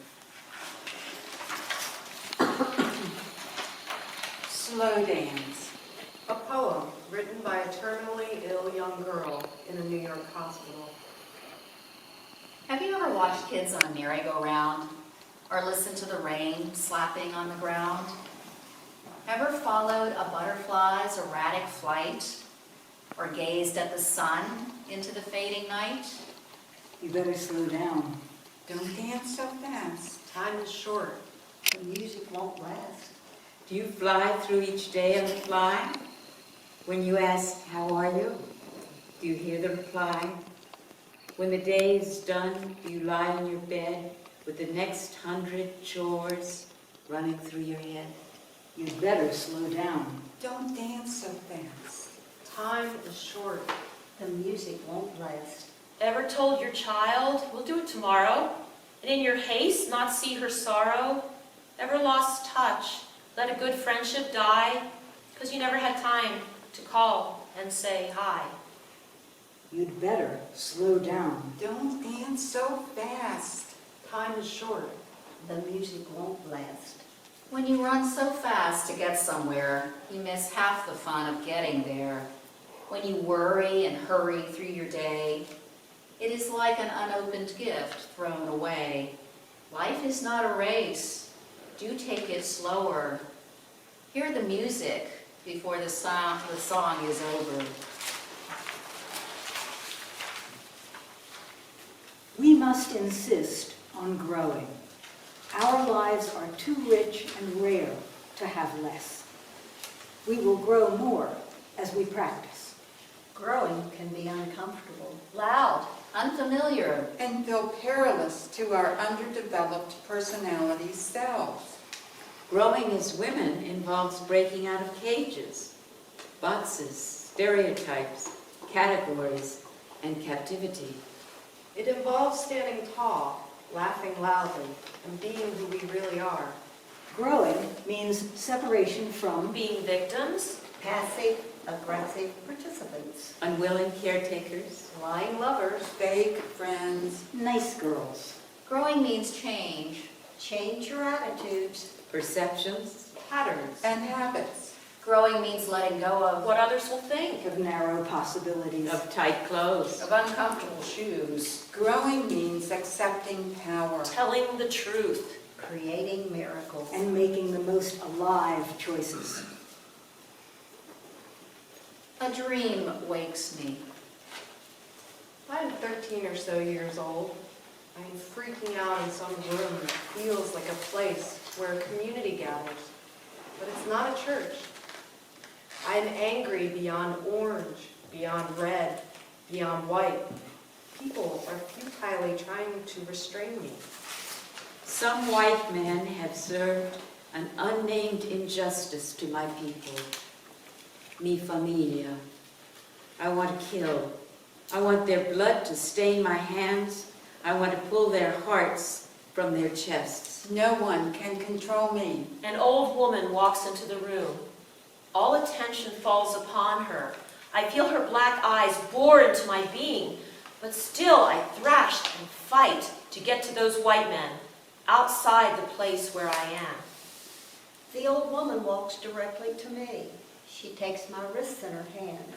[SPEAKER 8] Slow dance,
[SPEAKER 6] A poem written by a terminally ill young girl in a New York hospital.
[SPEAKER 4] Have you ever watched kids on a merry-go-round or listened to the rain slapping on the ground? Ever followed a butterfly's erratic flight or gazed at the sun into the fading night?
[SPEAKER 5] You better slow down.
[SPEAKER 8] Don't dance so fast.
[SPEAKER 6] Time is short.
[SPEAKER 9] The music won't last.
[SPEAKER 7] Do you fly through each day on the fly? When you ask, how are you? Do you hear the reply? When the day is done, do you lie on your bed with the next 100 chores running through your head?
[SPEAKER 5] You'd better slow down.
[SPEAKER 8] Don't dance so fast.
[SPEAKER 6] Time is short.
[SPEAKER 9] The music won't last.
[SPEAKER 10] Ever told your child, we'll do it tomorrow, and in your haste not see her sorrow? Ever lost touch, let a good friendship die, because you never had time to call and say hi?
[SPEAKER 5] You'd better slow down.
[SPEAKER 8] Don't dance so fast.
[SPEAKER 6] Time is short.
[SPEAKER 9] The music won't last.
[SPEAKER 4] When you run so fast to get somewhere, you miss half the fun of getting there. When you worry and hurry through your day, it is like an unopened gift thrown away. Life is not a race. Do take it slower. Hear the music before the song is over.
[SPEAKER 5] We must insist on growing. Our lives are too rich and rare to have less. We will grow more as we practice.
[SPEAKER 9] Growing can be uncomfortable.
[SPEAKER 4] Loud, unfamiliar.
[SPEAKER 8] And feel perilous to our underdeveloped personality selves.
[SPEAKER 7] Growing as women involves breaking out of cages, boxes, stereotypes, categories, and captivity.
[SPEAKER 6] It involves standing tall, laughing loudly, and being who we really are.
[SPEAKER 5] Growing means separation from
[SPEAKER 10] Being victims,
[SPEAKER 9] Passive, aggressive participants.
[SPEAKER 7] Unwilling caretakers,
[SPEAKER 6] Lying lovers.
[SPEAKER 8] Fake friends.
[SPEAKER 5] nice girls.
[SPEAKER 4] Growing means change.
[SPEAKER 9] Change your attitudes.
[SPEAKER 7] perceptions,
[SPEAKER 6] Patterns.
[SPEAKER 8] And habits.
[SPEAKER 4] Growing means letting go of
[SPEAKER 10] what others will think.
[SPEAKER 5] Of narrow possibilities.
[SPEAKER 7] of tight clothes.
[SPEAKER 4] uncomfortable shoes.
[SPEAKER 8] Growing means accepting power.
[SPEAKER 10] Telling the truth.
[SPEAKER 9] Creating miracles.
[SPEAKER 5] And making the most alive choices.
[SPEAKER 4] A dream wakes me.
[SPEAKER 6] I'm 13 or so years old. I'm freaking out in some room that feels like a place where a community gathers, but it's not a church. I'm angry beyond orange, beyond red, beyond white. People are futilely trying to restrain me.
[SPEAKER 7] Some white men have served an unnamed injustice to my people. Mi familia. I want to kill. I want their blood to stain my hands. I want to pull their hearts from their chests.
[SPEAKER 8] No one can control me.
[SPEAKER 10] An old woman walks into the room. All attention falls upon her. I feel her black eyes bore into my being, but still I thrash and fight to get to those white men, outside the place where I am.
[SPEAKER 9] The old woman walks directly to me. She takes my wrists in her hands,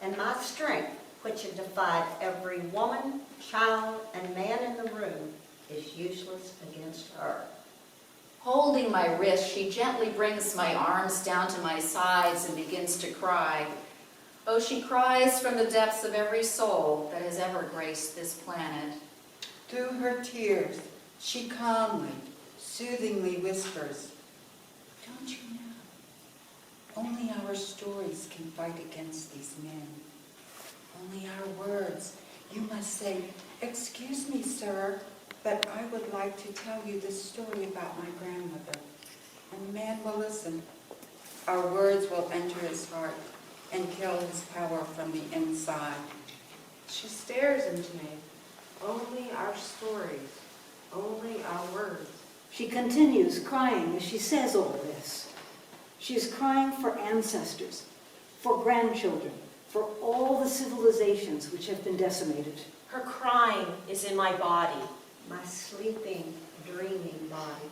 [SPEAKER 9] and my strength, which had defied every woman, child, and man in the room, is useless against her.
[SPEAKER 4] Holding my wrist, she gently brings my arms down to my sides and begins to cry. Oh, she cries from the depths of every soul that has ever graced this planet.
[SPEAKER 8] Through her tears, she calmly, soothingly whispers, "Don't you know? Only our stories can fight against these men. Only our words. You must say, 'Excuse me, sir, but I would like to tell you this story about my grandmother.' And the man will listen. Our words will enter his heart and kill his power from the inside."
[SPEAKER 6] She stares into me. Only our stories, only our words.
[SPEAKER 5] She continues crying as she says all this. She is crying for ancestors, for grandchildren, for all the civilizations which have been decimated.
[SPEAKER 10] Her crying is in my body.
[SPEAKER 9] My sleeping, dreaming body.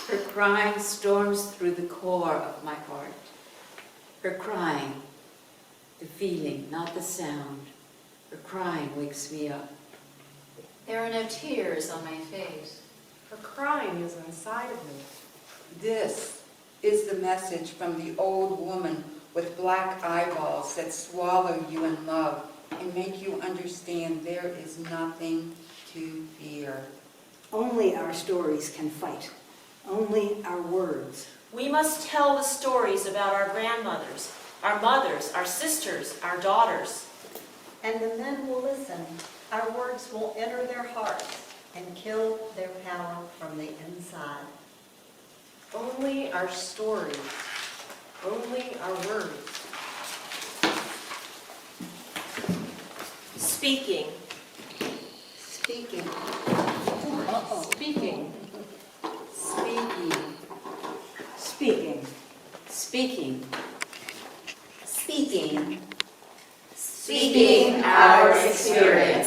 [SPEAKER 7] Her crying storms through the core of my heart. Her crying, the feeling, not the sound. Her crying wakes me up.
[SPEAKER 4] There are no tears on my face.
[SPEAKER 6] Her crying is inside of me.
[SPEAKER 8] This is the message from the old woman with black eyeballs that swallow you in love and make you understand there is nothing to fear.
[SPEAKER 5] Only our stories can fight. Only our words.
[SPEAKER 10] We must tell the stories about our grandmothers, our mothers, our sisters, our daughters.
[SPEAKER 9] And the men will listen. Our words will enter their hearts and kill their power from the inside.
[SPEAKER 6] Only our stories, only our words.
[SPEAKER 10] Speaking.
[SPEAKER 8] Speaking,
[SPEAKER 10] Speaking.
[SPEAKER 8] speaking,
[SPEAKER 5] Speaking.
[SPEAKER 7] Speaking.
[SPEAKER 4] Speaking.
[SPEAKER 10] Speaking our experience.